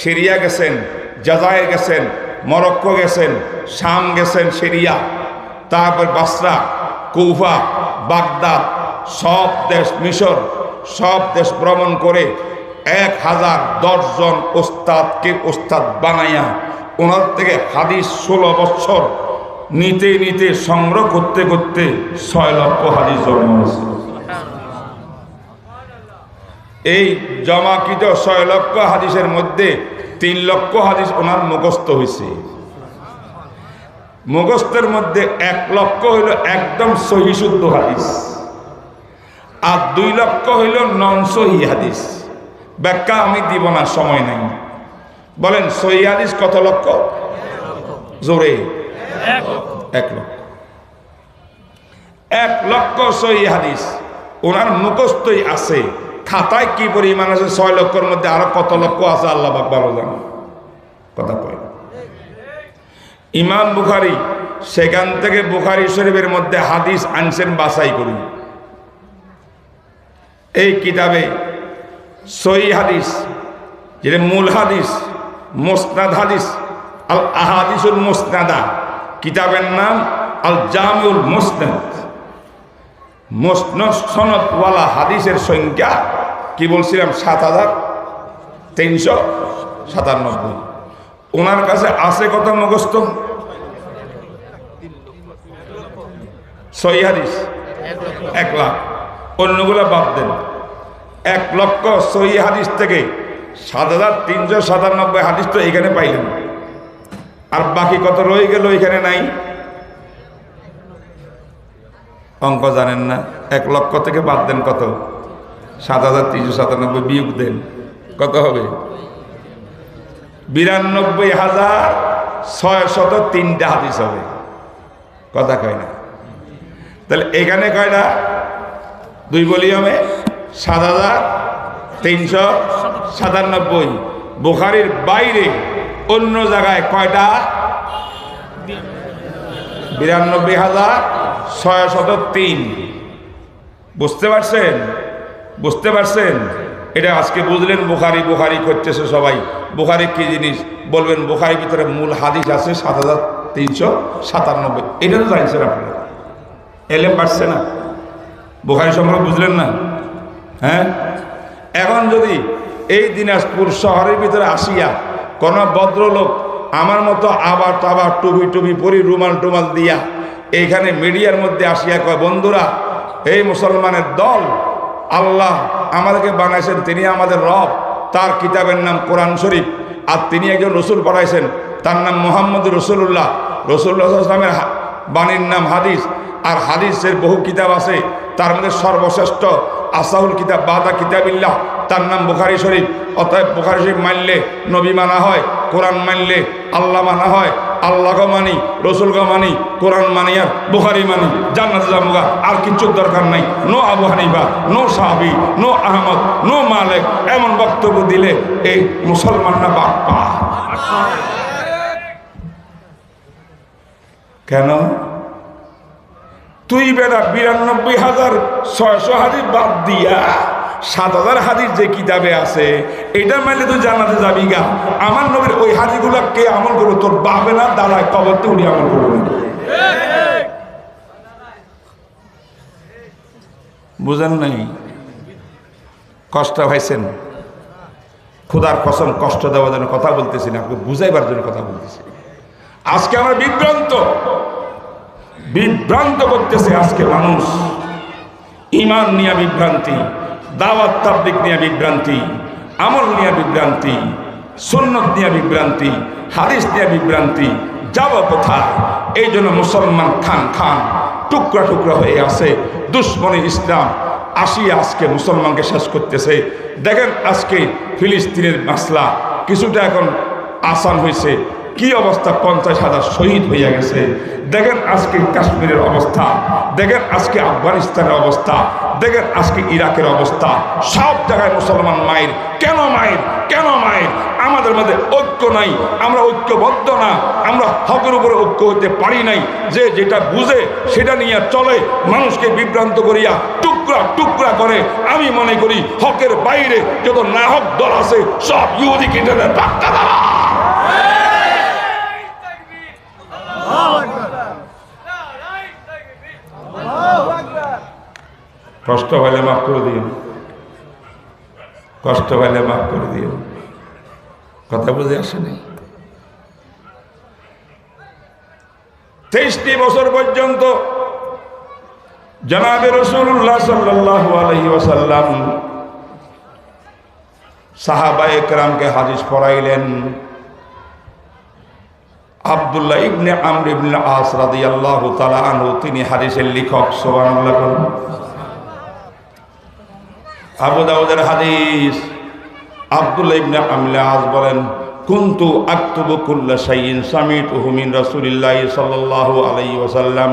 সিরিয়া গেছেন, জাজায়ের গেছেন, মরক্কো গেছেন, শাম গেছেন, সিরিয়া, তারপর বাসরা, কুফা, বাগদাদ, সব দেশ, মিশর, সব দেশ ভ্রমণ করে ১,০১০ জন ওস্তাদকে ওস্তাদ বানাইয়া ওনার থেকে হাদিস 16 বছর নিতে নিতে সংগ্রহ করতে করতে ৬ লক্ষ হাদিস জন্ম হয়েছে। এই জমাকৃত ৬ লক্ষ হাদিসের মধ্যে ৩ লক্ষ হাদিস ওনার মুখস্থ হয়েছে। মুখস্থের মধ্যে ১ লক্ষ হইল একদম সহি শুদ্ধ হাদিস, আর ২ লক্ষ হইল নন সহি হাদিস। ব্যাখ্যা আমি দিব না, সময় নাই। বলেন সহি হাদিস কত লক্ষ? জোরে ১ লক্ষ। ১ লক্ষ সহি হাদিস ওনার মুখস্থই আছে। খাতায় কি পরিমাণ আছে ৬ লক্ষের মধ্যে আরো কত লক্ষ আছে আল্লাহ পাক ভালো জানেন। কথা কয় ইমাম বুখারী সেখান থেকে বুখারী শরীফের মধ্যে হাদিস আনছেন বাছাই করি। এই কিতাবে সহিহ হাদিস, যেটা মূল হাদিস, মুসনাদ হাদিস, আল আহাদিসুল মুসনাদা, কিতাবের নাম আল জামিউল মুসনাদ। মুসনাদ সনদওয়ালা হাদিসের সংখ্যা কি বলছিলাম? ৭,৩৯৭। ওনার কাছে আছে কত মুখস্থ? সহিহ হাদিস ১ লাখ। অন্যগুলো বাদ দেন। 1 লক্ষ সহি হাদিস থেকে 7,397 হাদিস তো এখানে পাইলেন, আর বাকি কত রয়ে গেল এখানে নাই? অঙ্ক জানেন না? 1 লক্ষ থেকে বাদ দেন কত? 7,397 বিয়োগ দেন, কত হবে? 92,603টা হাদিস হবে। কথা কয় না? তাহলে এখানে কয়টা? 2 ভলিউমে 7,397। বুখারীর বাইরে অন্য জায়গায় কয়টা? 92,603। বুঝতে পারছেন? বুঝতে পারছেন? এটা আজকে বুঝলেন। বুখারী বুখারী করতেছে সবাই। বুখারী কি জিনিস বলবেন? বুখারীর ভিতরে মূল হাদিস আছে 7,397। এটা তো জানছেন আপনারা, এলেম পারছে না? বুখারী সম্পর্কে বুঝলেন না? হ্যাঁ, এখন যদি এই দিনাজপুর শহরের ভিতরে আসিয়া কোন ভদ্রলোক আমার মতো আবার টাবার টুপি টুপি পরি রুমাল টুমাল দিয়া এইখানে মিডিয়ার মধ্যে আসিয়া কয়, বন্ধুরা এই মুসলমানের দল, আল্লাহ আমাদেরকে বানাইছেন, তিনি আমাদের রব, তার কিতাবের নাম কোরআন শরীফ, আর তিনি একজন রসুল পাঠাইছেন, তার নাম মুহাম্মদ রসুল্লাহ, রসুল্লাহ ইসলামের বাণীর নাম হাদিস, আর হাদিসের বহু কিতাব আছে, তার মধ্যে সর্বশ্রেষ্ঠ আসাহুল কিতাব বাদা কিতাবিল্লাহ, তার নাম বুখারী শরীফ। অতএব বুখারী শরীফ মানলে নবী মানা হয়, কোরআন মানলে আল্লাহ মানা হয়। আল্লাহকে মানি, রসুলকে মানি, কোরআন মানি, আর বুখারী মানি, জান্নাতে যামুগা, আর কিচ্ছুর দরকার নাই। নো আবু হানিফা, নো সাহাবী, নো আহমদ, নো মালিক, এমন বক্তব্য দিলে এই মুসলমানরা বাপ্পা। কেন? তুই বেটা 92,600 হাদিস বাদ দিয়া 7,000 হাদিস যে কিতাবে আছে এটা মানলে তুই জান্নাতে যাবি গা। আমার নবীর ওই হাদিসগুলো কে আমল করবো? তোর বাপে না দাদায় কবরতে উঠে আমল করবো। বুঝেন নাই? কষ্ট হয়েছেন? খোদার কসম কষ্ট দেওয়ার জন্য কথা বলতেছি না, আপনাকে বুঝাইবার জন্য কথা বলতেছি। আজকে আমরা বিভ্রান্ত করতেছে আজকে মানুষ। ঈমান নিয়ে বিভ্রান্তি, দাওয়াত তাবলীগ নিয়ে বিভ্রান্তি, আমল নিয়ে বিভ্রান্তি, সুন্নাত নিয়ে বিভ্রান্তি, হাদিস নিয়ে বিভ্রান্তি, যাব কোথায়? এই জন্য মুসলমান খান টুকরা টুকরা হয়ে আছে। দুশ্মনী ইসলাম আসিয়া আজকে মুসলমানকে শেষ করতেছে। দেখেন আজকে ফিলিস্তিনের মাসলা কিছুটা এখন আসান হয়েছে, কি অবস্থা, 50,000 শহীদ হইয়া গেছে। দেখেন আজকে কাশ্মীরের অবস্থা, দেখেন আজকে আফগানিস্তানের অবস্থা, দেখেন আজকে ইরাকের অবস্থা। সব জায়গায় মুসলমান মায়ের। কেন মায়ের? কেন মায়ের? আমাদের মধ্যে ঐক্য নাই, আমরা ঐক্যবদ্ধ না, আমরা হকের উপরে ঐক্য হতে পারি নাই। যে যেটা বুঝে সেটা নিয়ে চলে, মানুষকে বিভ্রান্ত করিয়া টুকরা টুকরা করে। আমি মনে করি হকের বাইরে যত না হক দল আছে সব ইহুদি কিটাদের ধাক্কা দেওয়া। কষ্ট হলে মাফ করে দিও, কষ্ট হলে মাফ করে দিও। কথা বুঝে আসে নাই? 23টি বছর পর্যন্ত জনাবে রাসূলুল্লাহ সাল্লাল্লাহু আলাইহি ওয়াসাল্লাম সাহাবায়ে কেরামকে হাদিস পড়াইলেন। আব্দুল্লাহ ইবনে আমর ইবনে আস রাদিয়াল্লাহু তাআলা আনহু তিনি হাদিসের লেখক। সুবহানাল্লাহ। আবু দাউদের হাদিস। আব্দুল্লাহ ইবনে আমর আস বলেন, কুনতু আকতুবু কুল্লা শাইইন সামিতুহু মিন রাসূলিল্লাহি সাল্লাল্লাহু আলাইহি ওয়াসাল্লাম।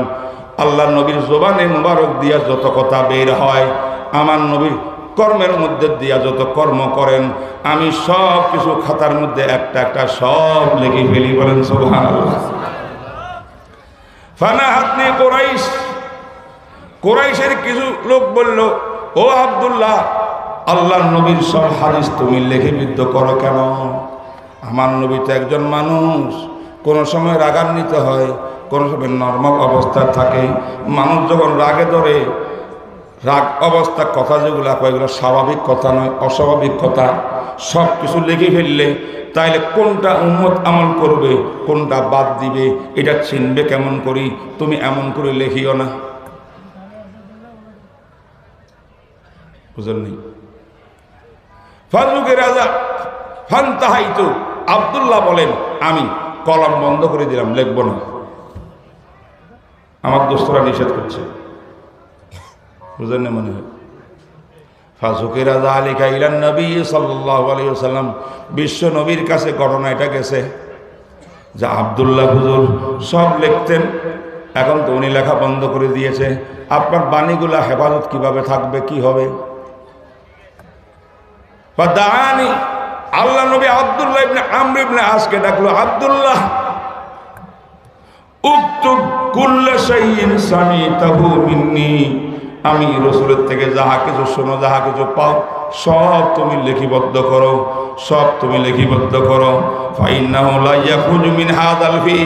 আল্লাহর নবীর জবানে মুবারক দিয়া যত কথা বের হয়, আমার নবীর কর্মের মধ্যে দিয়া যত কর্ম করেন, আমি সব কিছু খাতার মধ্যে একটা একটা সব লিখে ফেলি। বলেন সুবহানাল্লাহ। ফানাহাতনি কুরাইশ। কুরাইশের কিছু লোক বলল, ও আব্দুল্লাহ, আল্লাহর নবীর সব হাদিস তুমি লিখিবদ্ধ করো কেন? আমার নবী তো একজন মানুষ, কোন সময় রাগান্বিত হয়, কোন সময় নর্মাল অবস্থায় থাকে। মানুষ যখন রাগে ধরে, রাগ অবস্থা কথা যেগুলো কয় এগুলো স্বাভাবিক কথা নয়, অস্বাভাবিক কথা। সব কিছু লিখে ফেললে তাইলে কোনটা উম্মত আমল করবে, কোনটা বাদ দিবে, এটা চিনবে কেমন করি? তুমি এমন করে লিখিও না। বুঝলেন? ফাজুকের রাজা ফান্তাহাইতু, আব্দুল্লাহ বলেন আমি কলম বন্ধ করে দিলাম, লিখব না, আমার দোস্তরা নিষেধ করছে। বুঝলেন না মনে হয়? ফাজুকের রাজা আলিকা ইলান নবী সাল্লাল্লাহু আলাইহি ওয়াসাল্লাম, বিশ্ব নবীর কাছে ঘটনা এটা গেছে যে আব্দুল্লাহ হুজুর সব লিখতেন, এখন তো উনি লেখা বন্ধ করে দিয়েছে, আপনার বাণীগুলা হেফাজত কিভাবে থাকবে, কি হবে? বা দাঁড়ানি আল্লাহ নবী আব্দুল্লাহ ইবনে আমর ইবনে আসকে ডাকলো, আব্দুল্লাহ উক্তুব কুল্লা শাইইন সামিতাহু মিন্নি, আমি রাসূলের থেকে যাহা কিছু শোনো, যাহা কিছু পাও, সব তুমি লিপিবদ্ধ করো, সব তুমি লিপিবদ্ধ করো। ফাইন্নাহু লা ইয়াখরুজু মিন হাযাল ফি,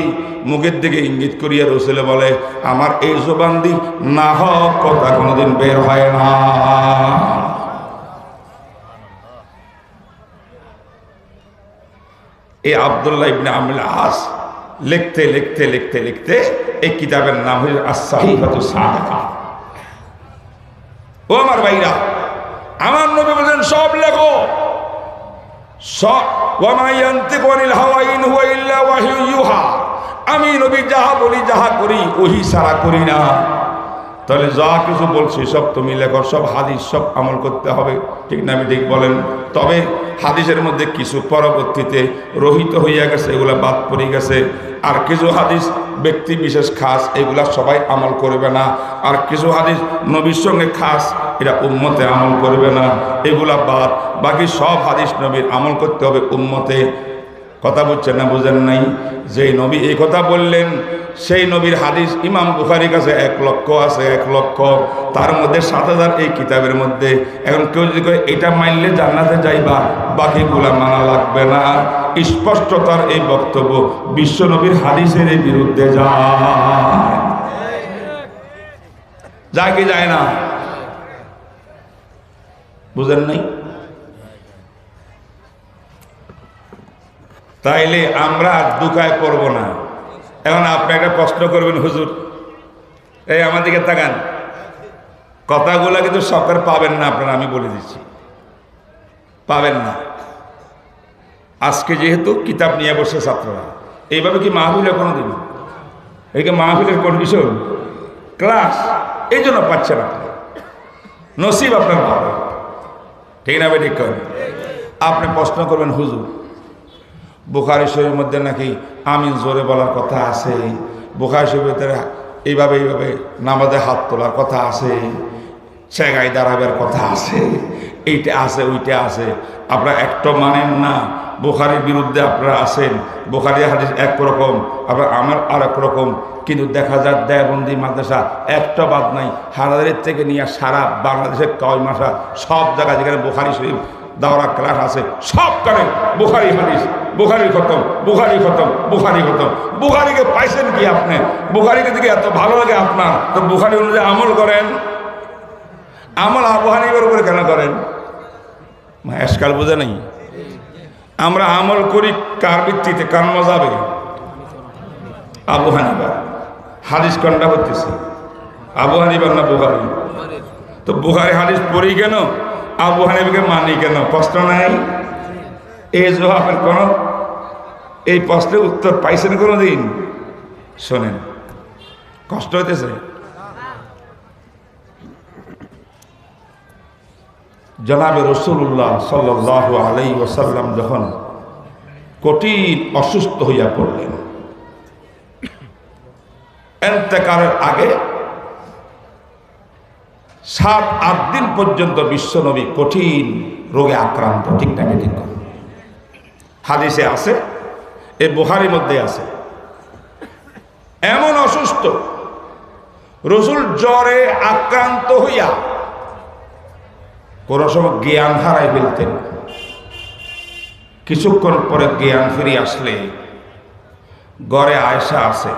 মুখের দিকে ইঙ্গিত করিয়া রাসূল বলে আমার এই জবান দি না হক কথা কোনোদিন বের হয় না। এই আব্দুল্লাহ ইবনে আমর আস লিখতে লিখতে লিখতে লিখতে এই কিতাবের নাম হল আস-সাহিফাতুস সাদিকা। ও আমার ভাইরা, আমার নবী বলেন সব লেখো, সব, ওয়া মা ইয়ানতিকু আনিল হাওয়া ইন হুয়া ইল্লা ওয়াহয়ু ইউহা, আমি নবী যাহা বলি যাহা করি ওহী ছাড়া করি না। তাহলে যা কিছু বলছি সব তুমি লেখো, সব হাদিস সব আমল করতে হবে, ঠিক না? আমি ঠিক বলেন? তবে হাদিসের মধ্যে কিছু পরবর্তীতে রহিত হইয়া গেছে, এগুলা বাদ পড়ে গেছে। আর কিছু হাদিস ব্যক্তি বিশেষ খাস, এগুলা সবাই আমল করবে না। আর কিছু হাদিস নবীর সঙ্গে খাস, এটা উম্মতে আমল করবে না, এগুলা বাদ। বাকি সব হাদিস নবীর আমল করতে হবে উম্মতে। কথা বলছেন না? বুঝেন নাই? যেই নবী এই কথা বললেন সেই নবীর হাদিস ইমাম বুখারীর কাছে 1 লক্ষ আছে, 1 লক্ষ, তার মধ্যে 7000 এই কিতাবের মধ্যে। এখন কেউ যদি কয় এটা মানলে জান্নাতে যাইবা, বাকিগুলা মানা লাগবে না, স্পষ্ট তার এই বক্তব্য বিশ্ব নবীর হাদিসের বিরুদ্ধে যায় কি যায় না? বুঝেন নাই? তাইলে আমরা আর দুঃখায় পড়ব না। এখন আপনি একটা প্রশ্ন করবেন, হুজুর এই আমাদেরকে তাকান, কথাগুলো কিন্তু সরকার পাবেন না আপনারা, আমি বলে দিচ্ছি পাবেন না। আজকে যেহেতু কিতাব নিয়ে বসে ছাত্ররা, এইভাবে কি মাহফিলে কোনো দিন? এইকে মাহফিলের কন্ডিশন ক্লাস, এই জন্য পাচ্ছেন আপনি, নসিব আপনার ভালো, ঠিক না? ঠিক করেন। আপনি প্রশ্ন করবেন, হুজুর বুখারী শরীফের মধ্যে নাকি আমিন জোরে বলার কথা আছে, বুখারী শরীফের এইভাবে এইভাবে নামাজে হাত তোলার কথা আছে, সেগায় দাঁড়াবার কথা আছে, এইটা আছে ওইটা আছে, আপনারা একটা মানেন না। বুখারীর বিরুদ্ধে আপনারা আছেন, বুখারী হাদিস একরকম, আপনার আমার আর এক রকম, কিন্তু দেখা যায় দেওবন্দি মাদ্রাসা একটা বাদ নাই, হারাদারির থেকে নিয়ে সারা বাংলাদেশের কয় মাসা সব জায়গায় যেখানে বুখারী শরীফ দাওরা ক্লাস আছে সব কানে বুখারী হাদিস, বুখারী খতম, বুখারী খতম, বুখারী খতম। বুখারীকে পাইছেন কি আপনি? বুখারীকে দিকে এত ভালো লাগে আপনার, তো বুখারী অনুযায়ী আমল করেন। আমল আবু হানিফার উপরে কেন করেন? এসকাল বোঝে নাই? আমরা আমল করি কার ভিত্তিতে, কার মজাবে? আবু হানিফা। হাদিস কোনটা হচ্ছে? আবু হানিফার না বুখারী? তো বুখারী হাদিস পড়ি কেন, আবু হানিফাকে মানি কেন? প্রশ্ন নাই? এই জবাবের কোন, এই প্রশ্নের উত্তর পাইছেন কোনো দিন? শোনেন, কষ্ট হইতেছে। জনাবে রাসূলুল্লাহ সাল্লাল্লাহু আলাইহি ওয়াসাল্লাম যখন কঠিন অসুস্থ হইয়া পড়লেন, ইন্তেকালের আগে 7-8 দিন পর্যন্ত বিশ্বনবী কঠিন রোগে আক্রান্ত, ঠিক না? ঠিক হাদিসে আছে, এই বুখারীর মধ্যে আছে। এমন অসুস্থ, রাসূল জ্বরে আক্রান্ত হইয়া কোন সময় জ্ঞান হারাই ফেলতেন, কিছুক্ষণ পরে জ্ঞান ফিরে আসলে ঘরে আয়েশা আছে,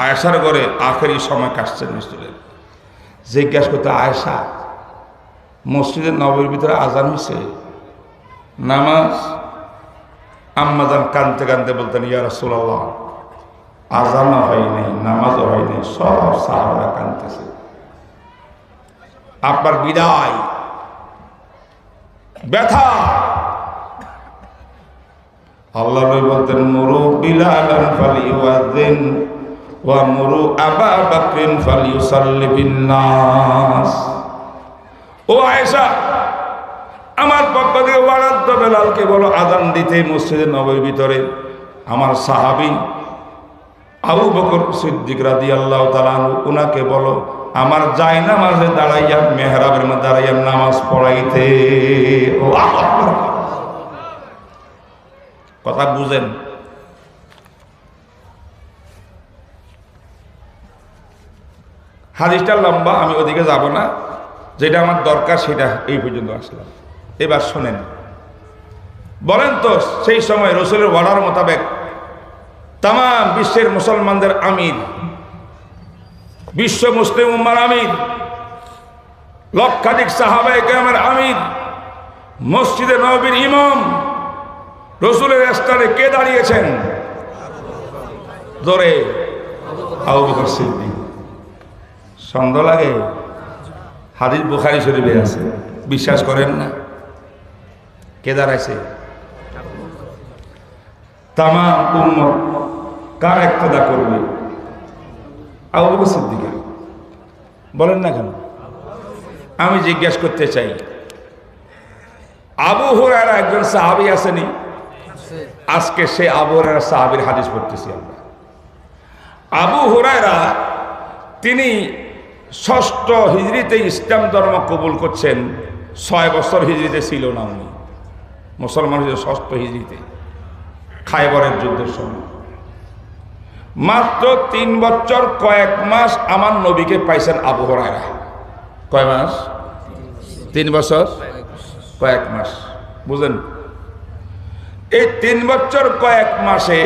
আয়েশার ঘরে আখেরি সময় কাটছেন রাসূলের। জিজ্ঞাসা করতে, আয়েশা মসজিদের নববীর ভিতরে আজান হয়েছে, নামাজ? আম্মাজান কানতে কানতে বলতেন, ইয়া রাসূলুল্লাহ আজানও হয় নাই, নামাজও হয় নাই, সব সাহাবারা কানতেছে, আপনার বিদায়, ব্যথা আল্লাহ নবী বলতেন মুরু বিলালান ফালিউয়াযিন ওয়া মুরু আবা বকরিন ফালিউসাল্লি বিন-নাস। ও আয়েশা, আমার পক্ষ থেকে ওয়ারাদ্দ বেলালকে বলো আযান দিতে মসজিদে নববীর ভিতরে। আমার সাহাবী আবু বকর সিদ্দিক রাদিয়াল্লাহু তাআলা আনহু উনাকে বলো আমার জায়নামাজে দাঁড়াইয়া মেহরাবের মধ্যে দাঁড়াইয়া নামাজ পড়াইতে। আল্লাহু আকবার। কথা বুঝেন? হাদিসটা লম্বা, আমি ওদিকে যাব না, যেটা আমার দরকার সেটা এই পর্যন্ত আসলাম। এবার শোনেন, বলেন তো সেই সময় রাসূলের ওয়ার্ডার মোতাবেক তাম বিশ্বের মুসলমানদের আমির, বিশ্ব মুসলিম উম্মার আমির, লক্ষাধিক সাহাবায়ে কেরামের আমির, মসজিদে নববীর ইমাম, রাসূলের স্থানে কে দাঁড়িয়েছেন? জোরে, আবু বকর সিদ্দিক। সন্দেহ লাগে? হাদিস বুখারী শরীফে আছে, বিশ্বাস করেন না? কে দাঁড়াইছে? তামাম উম্মত কার ইক্তেদা করবে? আবু বকর সিদ্দিকের। বলেন না কেন? আমি জিজ্ঞেস করতে চাই, আবু হুরায়রা একজন সাহাবী আসেনি? আজকে সে আবু হুরায়রা সাহাবীর হাদিস পড়তেছি আমরা। আবু হুরায়রা তিনি ৬ষ্ঠ হিজরিতে ইসলাম ধর্ম কবুল করছেন। ৬ বছর হিজরিতে ছিল না উনি, মুসলমান হয়েছে ৬ষ্ঠ হিজরিতে খায়বরের যুদ্ধের সময়। মাত্র ৩ বছর কয়েক মাস আমার নবীকে পাইছেন আবু হুরায়রা। কয় মাস? ৩ বছর কয়েক মাস। বুঝেন? এই ৩ বছর কয়েক মাসে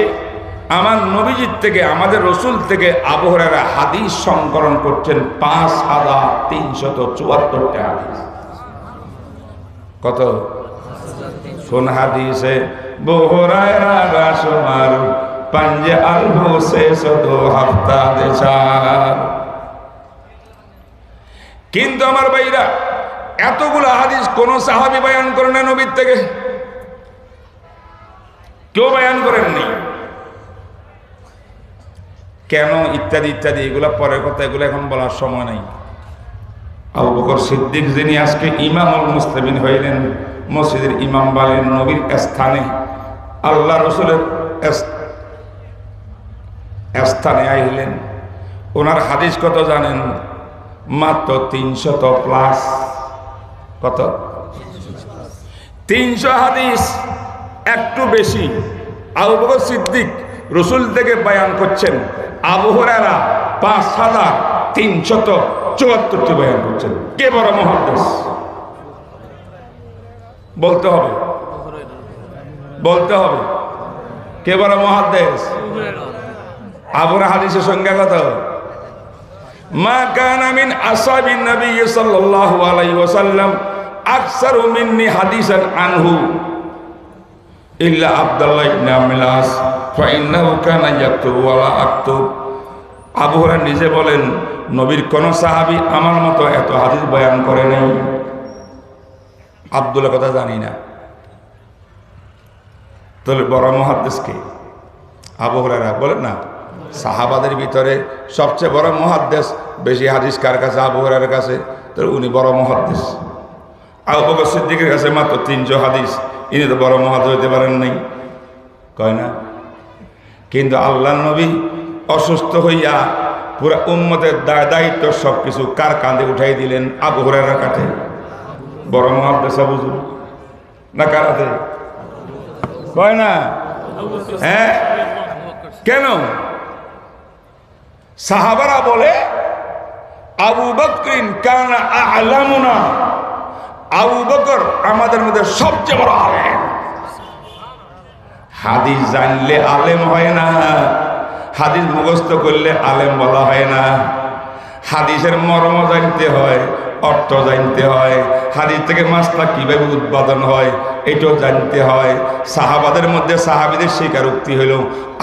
আমার নবীজির থেকে, আমাদের রসুল থেকে আবু হুরায়রা হাদিস সংকলন করছেন ৫,৩৭৪টা হাদিস। কত? কোন হাদিসে? আবু হুরায়রা রাসমার পাঞ্জে আলহু সে সদো হাফতা দেশার। কিন্তু আমার ভাইরা, এতগুলো হাদিস কোন সাহাবী বয়ান করেন না নবীর থেকে? কেউ বয়ান করেননি। কেন? ইত্যাদি ইত্যাদি, এগুলা পরের কথা, এগুলো এখন বলার সময় নাই। আবু বকর সিদ্দিক যিনি আজকে ইমামুল মুসলিমিন হইলেন, মসজিদের ইমাম বলেন, নবীর স্থানে, আল্লাহ রসুলের স্থানে আইলেন। ওনার হাদিস কত জানেন? মাত্র ৩০০+। কত? ৩০০ হাদিস, একটু বেশি। আবু বকর সিদ্দিক রসুল থেকে বয়ান করছেন, আবু হুরায়রা ৫,৩৭৪টি বয়ান করছেন। কে বড় মুহাদ্দিস? বলতে হবে, বলতে হবে। কে বড় মুহাদ্দিস? আবু হুরায়রা। হাদিসের সংখ্যা কত? মা কানা মিন আসহাবিন নবী সাল্লাল্লাহু আলাইহি ওয়াসাল্লাম আকসারু মিন্নি হাদিসান আনহু ইল্লা আব্দুল্লাহ ইবনে আমর আস ফাইন্নাহু কানা ইয়াকতুবু ওয়া লা আকতুব। আবু হুরায়রা নিজে বলেন, নবীর কোন সাহাবী আমার মতো এত হাদিস বয়ান করে নাই। আব্দুল্লাহ কথা জানি না। তাহলে বড় মুহাদ্দিস কে? আবু হুরায়রা। বলেন না, সাহাবাদের ভিতরে সবচেয়ে বড় মুহাদ্দিস, বেশি হাদিস কার কাছে? আবু হুরায়রার কাছে। তাহলে উনি বড় মুহাদ্দিস। আবু বকর সিদ্দিকের কাছে মাত্র ৩০০ হাদিস, ইনি তো বড় মুহাদ্দিস হইতে পারেন নাই, কয় না? কিন্তু আল্লাহর নবী অসুস্থ হইয়া পুরা উম্মতের দায়িত্ব সবকিছু কার কাঁধে উঠাই দিলেন? আবু হুরায়রার কাঁধে। বড় মুহাদ্দিস বুঝুন না কার হাতে? কয় না? হ্যাঁ, কেন? সাহাবারা বলে আবু বকরিন কানা আ'লামুনা, আবু বকর আমাদের মধ্যে সবচেয়ে বড় আলেম। হাদিস জানলে আলেম হয় না, হাদিস মুখস্থ করলে আলেম বলা হয় না। হাদিসের মর্ম জানতে হয়, অর্থ জানতে হয়, হাদিস থেকে মাসলা কিভাবে উৎপাদন হয়, এটাও জানতে হয়। সাহাবাদের মধ্যে সাহাবীদের স্বীকারোক্তি হইল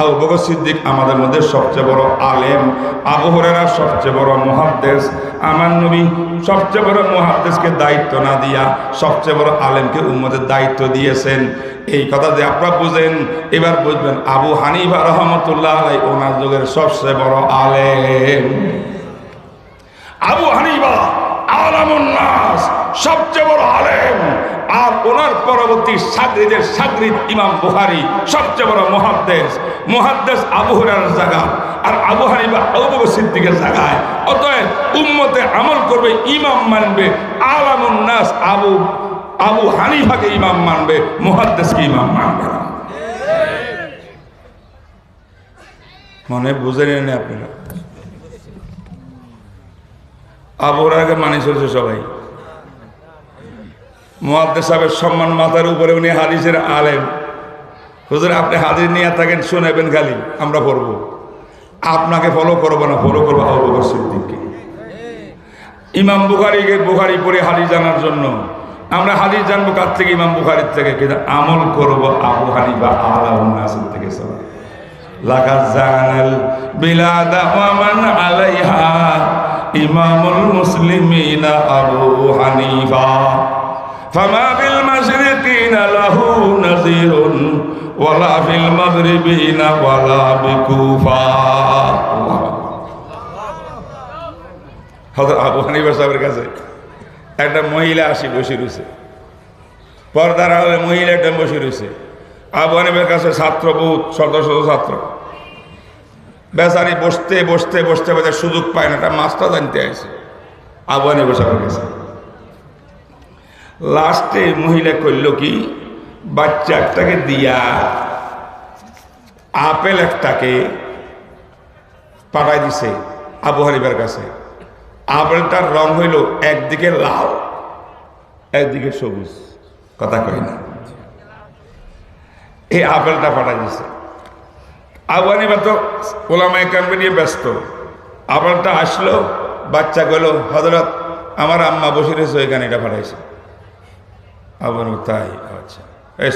আবু বকর সিদ্দিক আমাদের মধ্যে সবচেয়ে বড় আলেম, আবু হুরায়রা সবচেয়ে বড় মুহাদ্দিস। আমার নবী সবচেয়ে বড় মুহাদ্দিসকে দায়িত্ব না দিয়া সবচেয়ে বড় আলেমকে উম্মতের দায়িত্ব দিয়েছেন। এই কথা যে আপনারা বুঝেন, এবার বুঝবেন আবু হানিফা রহমতুল্লাহ আলাইহি ওনার যুগের সবচেয়ে বড় আলেম। আবু হানিফা আলামুন নাস, সবচেয়ে বড় আলেম। আর ওনার পরবর্তী সাগরিদের সাগরিদ ইমাম বুখারী সবচেয়ে বড় মুহাদ্দিস। মুহাদ্দিস আবু হুরায়রার জায়গা, আর আবু হানিফা আবু বকর সিদ্দিকের জায়গায়। অতএব উম্মতে আমল করবে, ইমাম মানবে। আলামুন নাস আবু হানিফাকে ইমাম মানবে, মুহাদ্দিসকে ইমাম মানবে না। মনে বুঝে নেন আপনারা। আবু হুরায়রাকে মানি চলছে সবাই। মুহাদ্দিস সাহেবের সম্মান মাথার উপরে, উনি হাদিসের আলেম। হুজুর আপনি হাদিস নিয়ে থাকেন, শুনেবেন খালি, আমরা পড়বো, আপনাকে ফলো করবো না, ফলো করবো আবু বকর সিদ্দিককে। ইমাম বুখারীকে বুখারী পড়ে হাদিস জানার জন্য, আমরা হাদিস জানবো কার থেকে? ইমাম বুখারীর থেকে। কিন্তু আমল করবো আবু হানিফা আলামুন নাসের থেকে। সবাই লাকাদ জানাল বিলাদা ওয়া মান আলাইহা ইমামুল মুসলিমিনা আবু হানিফা ফামা বিল মাশরিকিনা লাহু নাযীরুন ওয়ালা ফিল মাগরিবিনা ওয়ালা বিকুফা। হযরত আবু হানিফা সাহেবের কাছে একটা মহিলা আসি বসে রয়েছে, পর্দার আড়ালে মহিলা একটা বসে রয়েছে। আবু হানিফার কাছে ছাত্র বহুত, শত শত ছাত্র। বেচারি বসতে বসতে বসতে বসতে সুযোগ পায় না, একটা মাছটা জানতে আসে আবু হানিফা সাহেবের কাছে। লাস্টে মহিলা করল কি, বাচ্চা একটাকে দিয়া আপেল একটাকে পাঠাই দিছে আবু হানিফার কাছে। আপেলটার রং হইল একদিকে লাল একদিকে সবুজ, কথা কই না। এই আপেলটা পাঠাই দিছে। আবু হানিফা তো ওলামায়ে কেরামকে নিয়ে ব্যস্ত। আপেলটা আসলো, বাচ্চা গেল, হযরত আমার আম্মা বসে রয়েছে এখানে, এটা পাঠাইছে। আবু হানিফা তাই, আচ্ছা। এই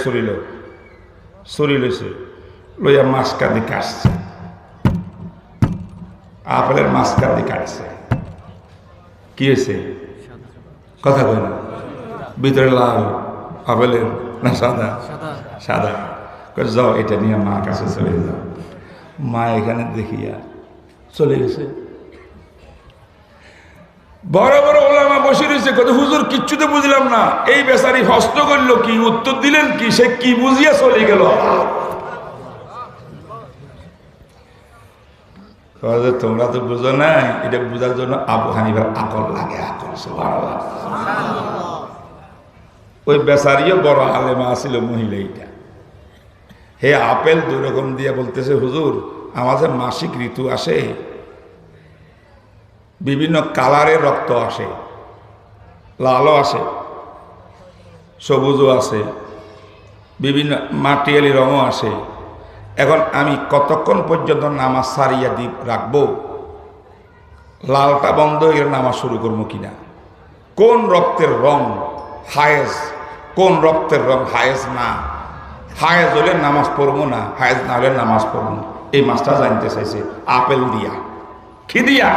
ছুরি লইছে, লইয়া মাঝখান দিয়ে কাটছে, আপেলের মাঝখান দিয়ে কাটছে। কি হয়েছে? কথা কই না। ভিতরে লাল আপেলের না সাদা? সাদা। যাও এটা নিয়ে মার কাছে চলে যাও। মা এখানে দেখিয়া চলে গেছে। বড় বড় ওলামা বসে রয়েছে, কত হুজুর কিচ্ছুতে বুঝলাম না, এই বেচারি হস্ত করলো কি, উত্তর দিলেন কি, সে কি বুঝিয়া চলে গেল। তোমরা তো বুঝো না, এটা বুঝার জন্য আবু হানিফার আকল লাগে, আকল। সুবহানাল্লাহ। ওই বেচারিও বড় আলেমা ছিল মহিলা। এইটা হে আপেল দুই রকম দিয়ে বলতেছে, হুজুর আমাদের মাসিক ঋতু আসে, বিভিন্ন কালারের রক্ত আসে, লালও আসে, সবুজও আসে, বিভিন্ন মাটিয়ালি রঙও আসে। এখন আমি কতক্ষণ পর্যন্ত নামাজ সারিয়া রাখবো? লালটা বন্ধ হয়ে গেলে নামাজ শুরু করবো কিনা? কোন রক্তের রং হায়েজ, কোন রক্তের রং হায়েজ না? হায়েজ হলে নামাজ পড়বো না, হায়েজ না হলে নামাজ পড়বো। এই মাছটা জানতে চাইছে আপেল দিয়া, কি দিয়া?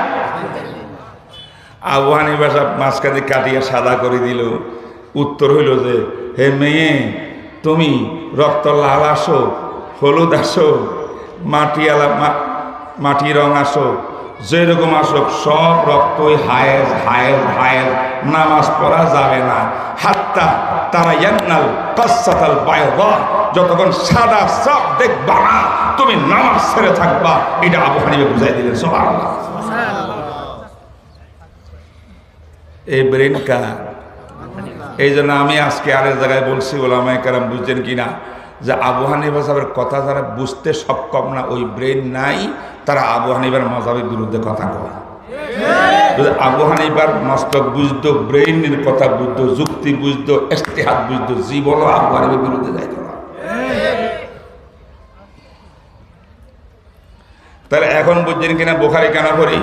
আবু হানিফা সাহেব মাঝখানে কাটিয়া সাদা করে দিল। উত্তর হইল যে, হে মেয়ে, তুমি রক্ত লাল আসো, হলুদ আসো, মাটি রং আসো, যেরকম আসুক সব রক্তই হায়েজ হায়েজ হায়েজ, নামাজ পড়া যাবে না। হাত্তা তারা ইয়ান্নাল কাসাতাল বায়দা, যতক্ষণ সাদা সব দেখবা না তুমি নামাজ ছেড়ে থাকবা। এটা আবু হানিফা বুঝাই দিলেন। সুবহানাল্লাহ। এই ব্রেন কার? এই জন্য আমি আজকে আরেক জায়গায় বলছি, ওলামায়ে কেরাম বুঝছেন কিনা, যে আবু হানিফা সাহেবের কথা যারা বুঝতে সক্ষম না, ওই ব্রেন নাই, তারা আবু হানিফার মাযহাবের বিরুদ্ধে কথা কয়। আবু হানিফার মস্তক বুঝতো, ব্রেইনের কথা বুঝতো, যুক্তি বুঝতো, ইজতিহাদ বুঝতো, জীবনও আবু হানিফার বিরুদ্ধে যাইত না। তাহলে এখন বুঝছেন কিনা বুখারী কেন পড়ি?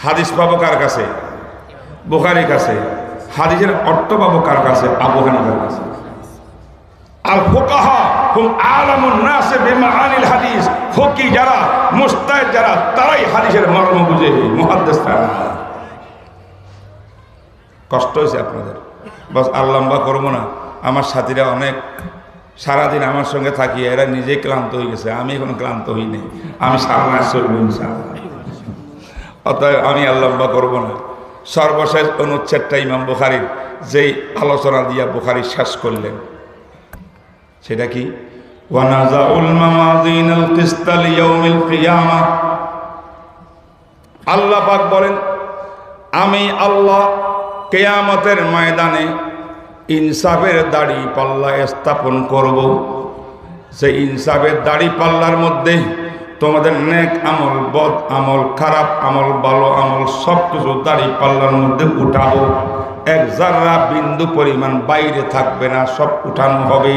হাদিস পাবো কার কাছে? বুখারীর কাছে। হাদিসের অর্থ পাবো কার কাছে? আবু হানিফার কাছে। আল ফুকাহা হুম আলামুন নাস বিমাআনিল হাদিস, ফকি যারা, মুস্তাহিদ যারা, তারাই হাদিসের মর্ম বুঝে, মুহাদ্দিস তারা। কষ্ট হয়েছে আপনাদের, বাস আর লম্বা করবো না। আমার সাথীরা অনেক সারাদিন আমার সঙ্গে থাকি, এরা নিজেই ক্লান্ত হয়ে গেছে, আমি এখন ক্লান্ত হইনি। আমি সারা রাত চলবো ইনশাআল্লাহ। অতএব আমি আর লম্বা করবো না। সর্বশেষ অনুচ্ছেদটা ইমাম বুখারীর যেই আলোচনা দিয়া বুখারী শেষ করলেন, সেটা কি? ওয়ানাজাউল মাওয়াজিনাল কিসতা লিয়াউমিল কিয়ামা। আল্লাহ পাক বলেন, আমি আল্লাহ কিয়ামতের ময়দানে ইনসাফের দাড়ি পাল্লা স্থাপন করব। সেই ইনসাফের দাড়ি পাল্লার মধ্যে তোমাদের নেক আমল, বদ আমল, খারাপ আমল, ভালো আমল সব কিছু দাড়ি পাল্লার মধ্যে উঠাবো। এক জাররা বিন্দু পরিমাণ বাইরে থাকবে না, সব উঠানো হবে।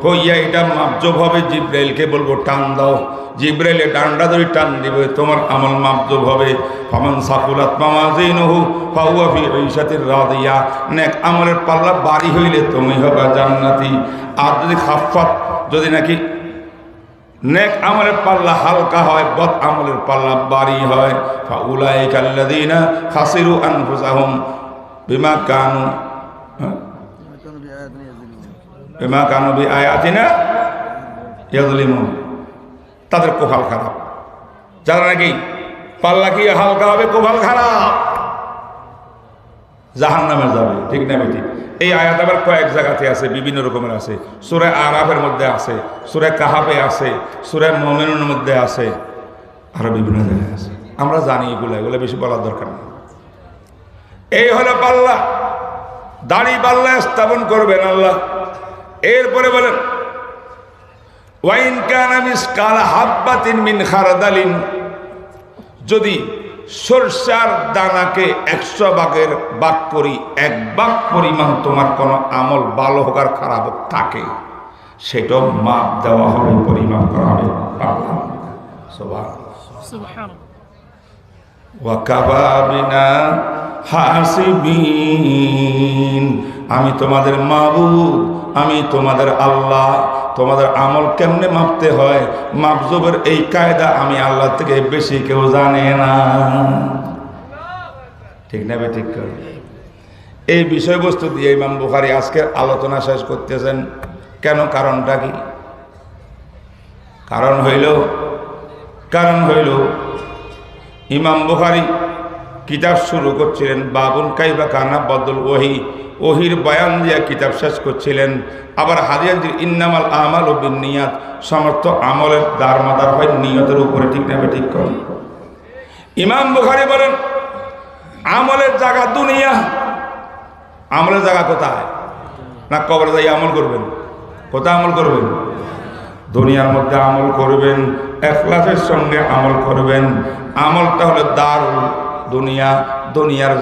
হইয়া এটা মাপজব হবে। জিব্রাইলকে বলবো টান দাও, জিব্রাইলে ডান্ডা ধরে টান দিবে, তোমার আমল মাপজব হবে। ফামান সাকুলাত মাওয়াজিনুহু ফাহুয়া ফি ঈশাতির রাদিয়া। নেক আমলের পাল্লা বাড়ি হইলে তুমি হবে জান্নাতি। আর যদি খাফফাত, যদি নাকি নেক আমলের পাল্লা হালকা হয়, বদ আমলের পাল্লা বাড়ি হয়, ফাউলাইকা আল্লাযীনা খাসিরু আনফুসাহুম বিমা কানু বিআয়াতিনা ইয়াযলিমুন। তাদের কোফাল খারাপ, যারা নাকি পাল্লা কি হালকা হবে, কোফাল খারাপ, জাহান্নামে যাবে। ঠিক না বেটি? এই আয়াত আবার কয়েক জায়গাতে আছে, বিভিন্ন রকমের আছে। সূরা আরাফের মধ্যে আছে, সূরা কাহাফে আছে, সূরা মুমিনুনের মধ্যে আছে, আরো বিভিন্ন জায়গায় আছে। আমরা জানি এগুলো বেশি বলার দরকার নেই। এই হলো পাল্লা, দাড়ি পাল্লা স্থাপন করবেন আল্লাহ। এরপরে বলেন, ওয়াইন কানা মিসকালা হাব্বাতিন মিন খারদালিন, যদি সরষার দানাকে 100 ভাগের ভাগ করি, 1 ভাগ পরিমাণ তোমার কোনো আমল ভালো হোক আর খারাপ হোক থাকে, সেটাও মাপ দেওয়া হবে, পরিমাপ করা হবে। সুবহানাল্লাহ। ওয়া কাফা বিনা হাসিবিন। আমি তোমাদের মাবুদ, আমি তোমাদের আল্লাহ। তোমাদের আমল কেমনে মাপতে হয়, মাপজবের এই কায়দা আমি আল্লাহ থেকে বেশি কেউ জানে না। ঠিক না বে? ঠিক করে এই বিষয়বস্তু দিয়ে ইমাম বুখারী আজকের আলোচনা শেষ করতেছেন। কেন? কারণটা কি? কারণ হইল ইমাম বুখারী কিতাব শুরু করছিলেন, বাবুন কাইফা কানা বদল ওহি, ওহির বয়ান দিয়ে কিতাব শেষ করছিলেন। আবার হাদিস ইন্নামাল আমালু বিন্নিয়াত, সমস্ত আমলের দারমাদার হয় নিয়তের উপরে। ঠিক না? ঠিক করে ইমাম বুখারী বলেন, আমলের জায়গা দুনিয়া। আমলের জায়গা কোথায়? না কবরে যাই আমল করবেন? কোথায় আমল করবেন? দুনিয়ার মধ্যে আমল করবেন, ইখলাসের সঙ্গে আমল করবেন। আমলটা হলো দারুল দুনিয়া, দুনিয়ার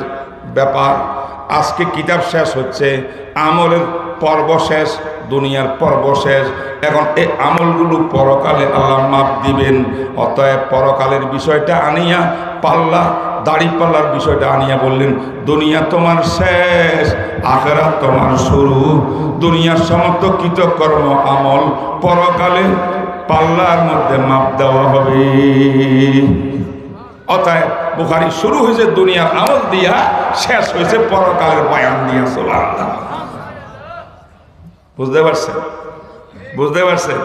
ব্যাপার। আজকে কিতাব শেষ হচ্ছে, আমলের পর্ব শেষ, দুনিয়ার পর্ব শেষ। এখন এই আমলগুলো পরকালে আল্লাহ মাপ দিবেন। অতএব পরকালের বিষয়টা আনিয়া, পাল্লা দাড়ি পাল্লার বিষয়টা আনিয়া বললেন, দুনিয়া তোমার শেষ, আখিরাত তোমার শুরু। দুনিয়ার সমস্ত কৃতকর্ম আমল পরকালে পাল্লার মধ্যে মাপ দেওয়া হবে। অতএব বুখারী শুরু হয়েছে দুনিয়ার আমল দিয়া, শেষ হয়েছে পরকালের বয়ান দিয়া। সুবহানাল্লাহ। বুঝতে পারছেন? বুঝতে পারছেন?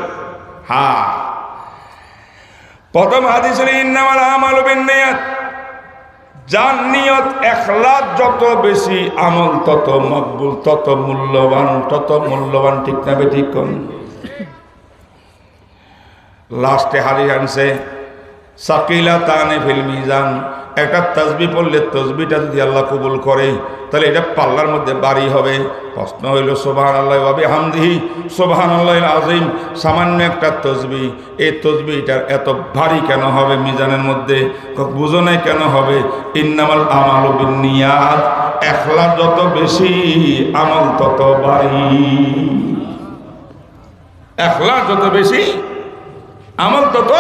হ্যাঁ। প্রথম হাদিস হলো ইন্নামাল আমালু বিন্নিয়াত। যার নিয়ত ইখলাস যত বেশি, আমল তত মকবুল, তত মূল্যবান। ঠিক না বে? ঠিক কোন লাস্টে হাদিস আনছে সাকিলাতানি ফিল মিজান। একটা তাসবিহ পড়লে তাসবিহটা যদি আল্লাহ কবুল করে, তাহলে এটা পাল্লার মধ্যে বাড়ি হবে। প্রশ্ন হইল সুবহানাল্লাহি ওয়া বিহামদিহি সুবহানাল্লাহিল আযীম, সামান্য একটা তাসবিহ, এই তাসবিহটার এত ভারী কেন হবে মিজানের মধ্যে? বুঝো নাই কেন হবে? ইন্নামাল আমালু বিন্নিয়াত, ইখলাস যত বেশি আমল তত ভারী। ইখলাস যত বেশি আমল তত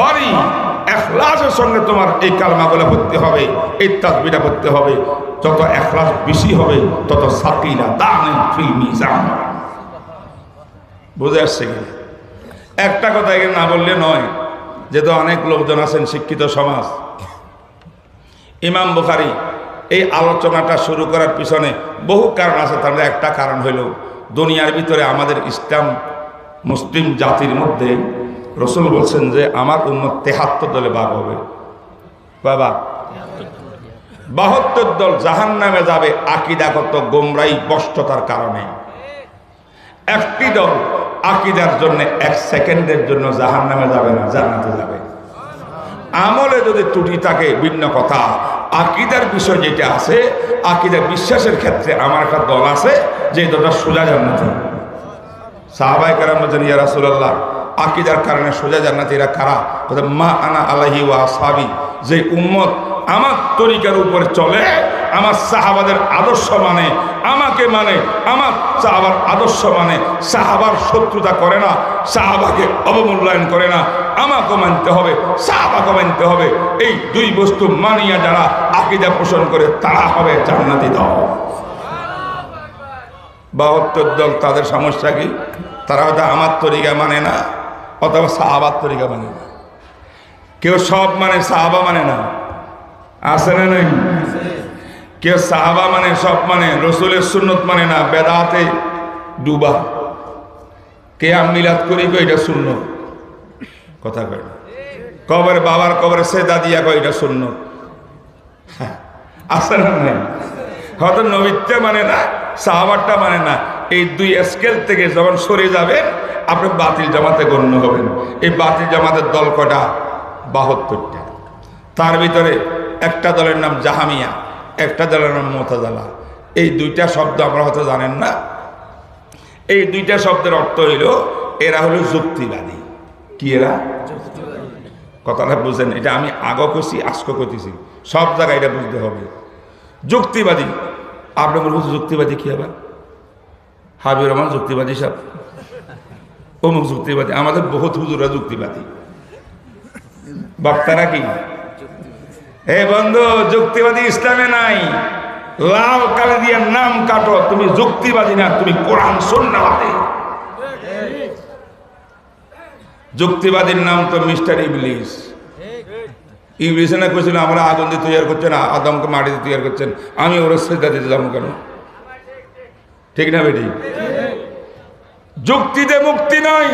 ভারী। ইখলাসের সঙ্গে তোমার এই কালমাগুলো পড়তে হবে, এই তাসবিহটা পড়তে হবে। যত ইখলাস বেশি হবে তত সাকিলা দান ফিল মিজান। বুঝে আসছে কি? একটা কথা এখানে না বললে নয়, যেহেতু অনেক লোকজন আছেন শিক্ষিত সমাজ। ইমাম বুখারী এই আলোচনাটা শুরু করার পিছনে বহু কারণ আছে। তার মধ্যে একটা কারণ হইল দুনিয়ার ভিতরে আমাদের ইসলাম মুসলিম জাতির মধ্যে রসুল বলছেন যে আমার উম্মত ৭৩ দলে ভাগ হবে। বাবা ৭২ দল জাহান্নামে যাবে আকীদাগত গোমরাহি ভ্রষ্টতার কারণে। একটি দল আকীদার জন্য ১ সেকেন্ডের জন্য জাহান্নামে যাবে না, জান্নাতে যাবে। আমলে যদি ত্রুটি থাকে ভিন্ন কথা, আকীদার বিষয় যেটা আছে, আকীদার বিশ্বাসের ক্ষেত্রে আমার একটা দল আছে যে দলটা সোজা জান্নাতে। সাহাবায়ে কেরাম বলেন ইয়া রাসূলুল্লাহ আকীদার কারণে সোজা জান্নাতে এরা কারা? বলেন মা আনা আলাইহি ওয়া আসহাবি, যে উম্মত আমার তরিকার উপরে চলে, আমার সাহাবাদের আদর্শ মানে, আমাকে মানে, আমার সাহাবার আদর্শ মানে, সাহাবার শত্রুতা করে না, সাহাবাকে অবমূল্যায়ন করে না, আমাকে মানতে হবে, সাহাবাকে মানতে হবে। এই দুই বস্তু মানিয়া যারা আকীদা পোষণ করে তারা হবে জান্নাতি দল। ৭২ দল তাদের সমস্যা কি? তারা হয়তো আমার তরিকা মানে না, অথবা সাহাবার তরিকা মানে না। কেউ সব মানে সাহাবা মানে না, আছে না নাই? কেউ সাহাবা মানে সব মানে, রসুলের সুন্নত মানে না, বেদাতে ডুবা। কে মিলাদ করি কই এটা সুন্নত, কথা কয় না। কবরে বাবার কবরে সেজদা দিয়া কয় এটা সুন্নত, আছে না নাই? হয়তো নবীটা মানে না, সাহাবারটা মানে না। এই দুই স্কেল থেকে যখন সরে যাবেন আপনি বাতিল জামাতে গণ্য হবেন। এই বাতিল জামাতের দল কটা? ৭২টা। তার ভিতরে একটা দলের নাম জাহামিয়া, একটা দলের নাম মুতাজিলা। এই দুইটা শব্দ আমরা হয়তো জানেন না। এই দুইটা শব্দের অর্থ হইল এরা হলো যুক্তিবাদী। কি এরা? কথাটা বুঝেন, এটা আমি আগো কইছি আজকে কইতেছি, সব জায়গায় এটা বুঝতে হবে। যুক্তিবাদী। আপনি বলবেন যুক্তিবাদী কি হবে? হাবিবুর রহমান যুক্তিবাদী সব, অমুক যুক্তিবাদী। আমাদের বহুত হুজুরা যুক্তিবাদী, বক্তারা কি? এ বন্ধু, যুক্তিবাদী ইসলামে নাই। লাল কালি দিয়ে নাম কাটো, তুমি যুক্তিবাদী না, তুমি কোরআন সুন্নাহবাদী। যুক্তিবাদীর নাম তো মিস্টার ইবলিস। ইবলিস না কইছিল আমরা আগুন দিয়ে তৈরি করছেন, আদমকে মাটি দিয়ে তৈরি করছেন, আমি ওরা সেজদা দিতে যাবো কেন? ঠিক না বেটি? যুক্তিতে মুক্তি নাই,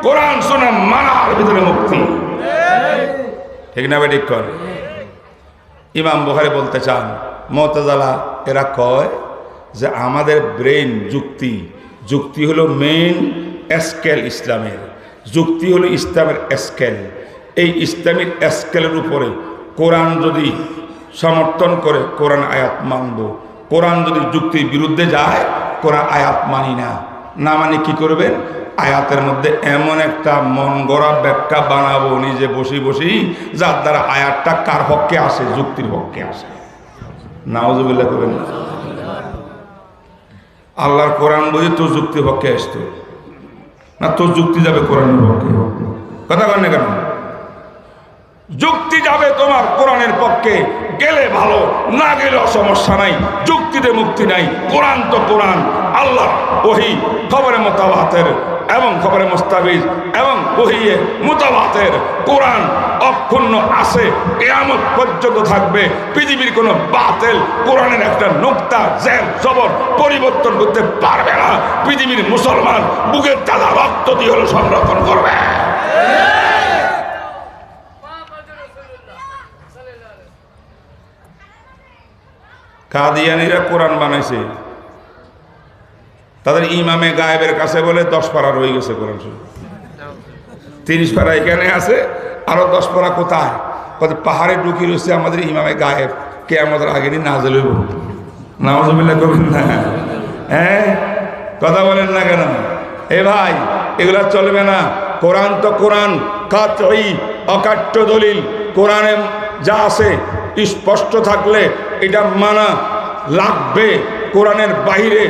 কোরআন শোনা মানার ভিতরে মুক্তি। ঠিক না বেটি? কর ইমাম বুখারী বলতে চান মুতাজিলা এরা কয় যে আমাদের ব্রেন যুক্তি, যুক্তি হলো মেইন স্কেল ইসলামের, যুক্তি হলো ইসলামের স্কেল। এই ইসলামিক স্কেলের উপরে কোরআন যদি সমর্থন করে কোরআন আয়াত মানব, কোরআন যদি যুক্তির বিরুদ্ধে যায় কোরআন আয়াত মানি না। না মানে কি করবেন? আয়াতের মধ্যে এমন একটা মন গড়া ব্যাখ্যা বানাবো নিজে বসি বসি, যার দ্বারা আয়াতটা কার পক্ষে আসে? যুক্তির পক্ষে আসে। নাউজুবিল্লাহ করবেন না। আল্লাহর কোরআন বুঝি তোর যুক্তির পক্ষে আসতো না, তোর যুক্তি যাবে কোরআনের পক্ষে। কথা বলেন না কেন? যুক্তি যাবে তোমার কোরআনের পক্ষে, গেলে ভালো, না গেলেও সমস্যা নাই। যুক্তিতে মুক্তি নাই। কোরআন তো কোরআন, আল্লাহ ওহী খবরে মুতাওয়াতির এবং খবরে মুস্তাফিজ এবং ওহিয়ে মুতাওয়াতির কোরআন অক্ষুণ্ণ আছে, কিয়ামত পর্যন্ত থাকবে। পৃথিবীর কোনো বাতিল কোরআনের একটা নুকতা জের জবর পরিবর্তন করতে পারবে না। পৃথিবীর মুসলমান বুকের তাজা রক্ত দিয়ে হলো সংরক্ষণ করবে। কাদিয়ানীরা কোরআন বানাইছে, তাদের ইমামে গায়েবের কাছে বলে 10 পারা রয়ে গেছে কোরআন শরীফ। 30 পারা এখানে আছে, আরো 10 পারা কোথায়? পাহাড়ে ঢুকি রয়েছে আমাদের ইমামে গায়েব, কে আমাদের আগেরই নাজেল হইব। নাউজুবিল্লাহ করবেন না? হ্যাঁ, কথা বলেন না কেন? এ ভাই, এগুলা চলবে না। কোরআন তো কোরআন, কাতঈ অকাট্য দলিল। কোরআনে যা আছে স্পষ্ট থাকলে এটা মানা লাগবে। কোরআনের বাইরে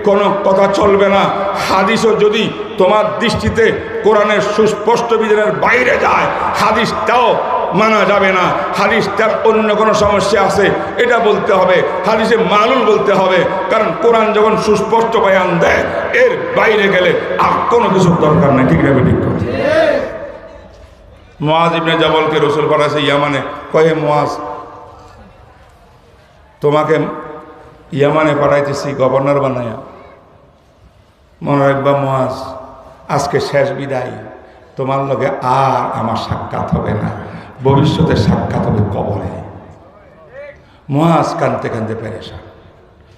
কোনো কথা চলবে না। হাদিসও যদি তোমার দৃষ্টিতে কোরআনের সুস্পষ্ট বিধানের বাইরে যায়, হাদিসটাও মানা যাবে না। হাদিসটার অন্য কোনো সমস্যা আছে এটা বলতে হবে, হাদিসে মালুল বলতে হবে, কারণ কোরআন যখন সুস্পষ্ট বয়ান দেয় এর বাইরে গেলে আর কোনো কিছু দরকার নেই। ঠিক না ঠিক? মুআজ ইবনে জাবালকে রাসূল পাঠাইছে ইয়ামানে, কয়ে মুআজ তোমাকে ইয়ামানে পাঠাইতেছি গভর্নর বানায়া, মনে রাখবা মুআজ আজকে শেষ বিদায়, তোমার লগে আর আমার সাক্ষাৎ হবে না, ভবিষ্যতে সাক্ষাৎ হবে কবরে। মুআজ কাঁদতে কাঁদতে পেরেশান,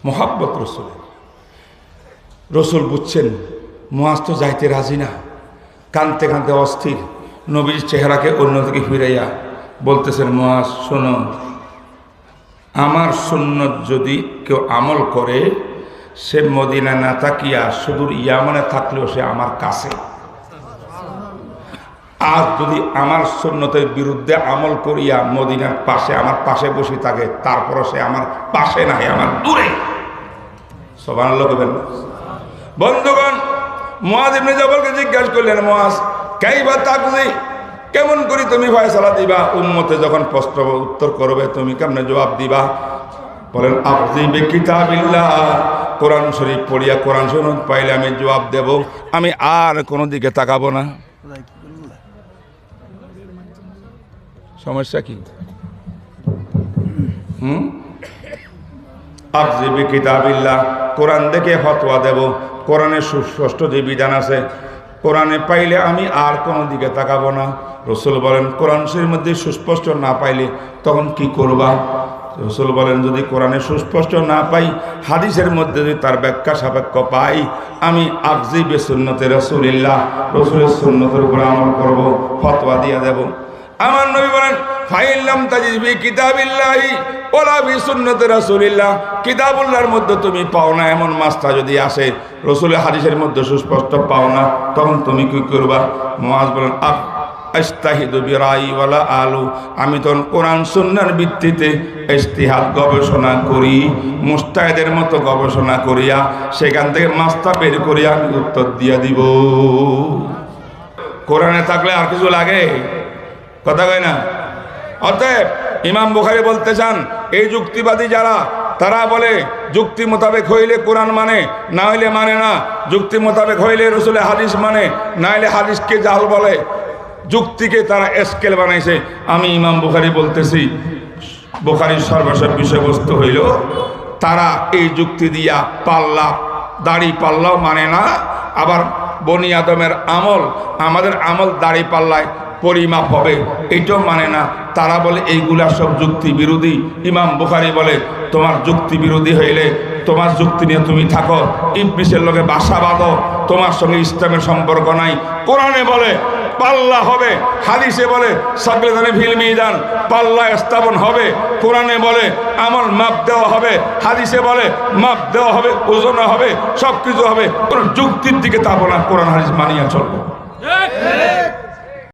মোহাব্বত রসুলের। রসুল বুঝছেন মুআজ তো যাইতে রাজি না, কাঁদতে কাঁদতে অস্থির। নবীর চেহারাকে অন্যদিকে ফিরাইয়া বলতেছেন, মুআজ শোনো, আমার সুন্নত যদি কেউ আমল করে সে মদিনা না তাকিয়া সুদূর ইয়ামানে থাকলেও সে আমার কাছে। আর যদি আমার সুন্নতের বিরুদ্ধে আমল করিয়া মদিনার পাশে আমার পাশে বসে থাকে, তারপরও সে আমার পাশে নাই, আমার দূরে। সুবহানাল্লাহ বলবেন। বন্ধুগণ, মুআজ ইবনে জাবালকে জিজ্ঞাসা করলেন, মুআজ কাইফা তাকজি, কেমন করি তুমি ফয়সালা দিবা? উম্মতে যখন প্রশ্ন উত্তর করবে তুমি কেমনে জবাব দিবা? বলেন, আকজি বিকিতাবিল্লাহ, কোরআন শরীফ পড়িয়া কোরআন শরীফ পাইলে আমি জবাব দেব, আমি আর কোনো দিকে তাকাবো না। সমস্যা কি? আকজি বিকিতাবিল্লাহ, কোরআন দেখে ফতোয়া দেব, কোরআনের সুস্পষ্ট যে বিধান আছে কোরআনে পাইলে আমি আর কোনো দিকে তাকাবো না। রসুল বলেন, কোরআন শরীফের মধ্যে সুস্পষ্ট না পাইলে তখন কি করবা? রসুল বলেন, যদি কোরআনে সুস্পষ্ট না পাই, হাদিসের মধ্যে যদি তার ব্যাখ্যা সাপেক্ষ পাই, আমি আকজি বিসুন্নতে রাসূলিল্লাহ, রসুলের সুন্নতের উপর আমল করব, ফতোয়া দিয়ে দেব। আমার নবী বলেন, ফাইল্লাম তাজিদ বি কিতাবিল্লাহি ওয়ালা বিসুন্নতি রাসূলিল্লাহ, কিতাবুল্লাহর মধ্যে তুমি পাও না এমন মাসটা যদি আসে, রসুলের হাদিসের মধ্যে সুস্পষ্ট পাও না, তখন তুমি কি করবা? মুআজ বলেন, আস্তাহিদু বিরাই ওয়ালা আলু, আমি তখন কোরআন সুন্নাহর ভিত্তিতে ইজতিহাদ গবেষণা করি, মুস্তাহিদের মতো গবেষণা করিয়া সেখান থেকে মাসটা বের করিয়া আমি উত্তর দিয়া দিব। কোরআনে থাকলে আর কিছু লাগে? কথা কয় না? অতএব ইমাম বুখারী বলতে চান, এই যুক্তিবাদী যারা, তারা বলে যুক্তি মোতাবেক হইলে কোরআন মানে, না হইলে মানে না। যুক্তি মোতাবেক হইলে রসুলের হাদিস মানে, না হইলে হাদিসকে জাল বলে। যুক্তিকে তারা স্কেল বানাইছে। আমি ইমাম বুখারী বলতেছি, বুখারীর সর্বশেষ বিষয়বস্তু হইল তারা এই যুক্তি দিয়া পাল্লা, দাড়ি পাল্লাও মানে না, আবার বনি আদমের আমল, আমাদের আমল দাড়ি পাল্লায় পরিমাপ হবে, এটাও মানে না। তারা বলে এইগুলা সব যুক্তি বিরোধী। ইমাম বুখারী বলে, তোমার যুক্তি বিরোধী হইলে তোমার যুক্তি নিয়ে তুমি থাকো, ইবলিসের লগে বাসা বাঁধো, তোমার সঙ্গে ইসলামের সম্পর্ক নাই। কোরআনে বলে পাল্লা হবে, হাদিসে বলে সাগলেদানে ফিল মিজান, পাল্লা স্থাপন হবে। কোরআনে বলে আমল মাপ দেওয়া হবে, হাদিসে বলে মাপ দেওয়া হবে, ওজন হবে, সব কিছু হবে। কোন যুক্তির দিকে তাবো না, কোরআন হাদিস মানিয়া চলবো।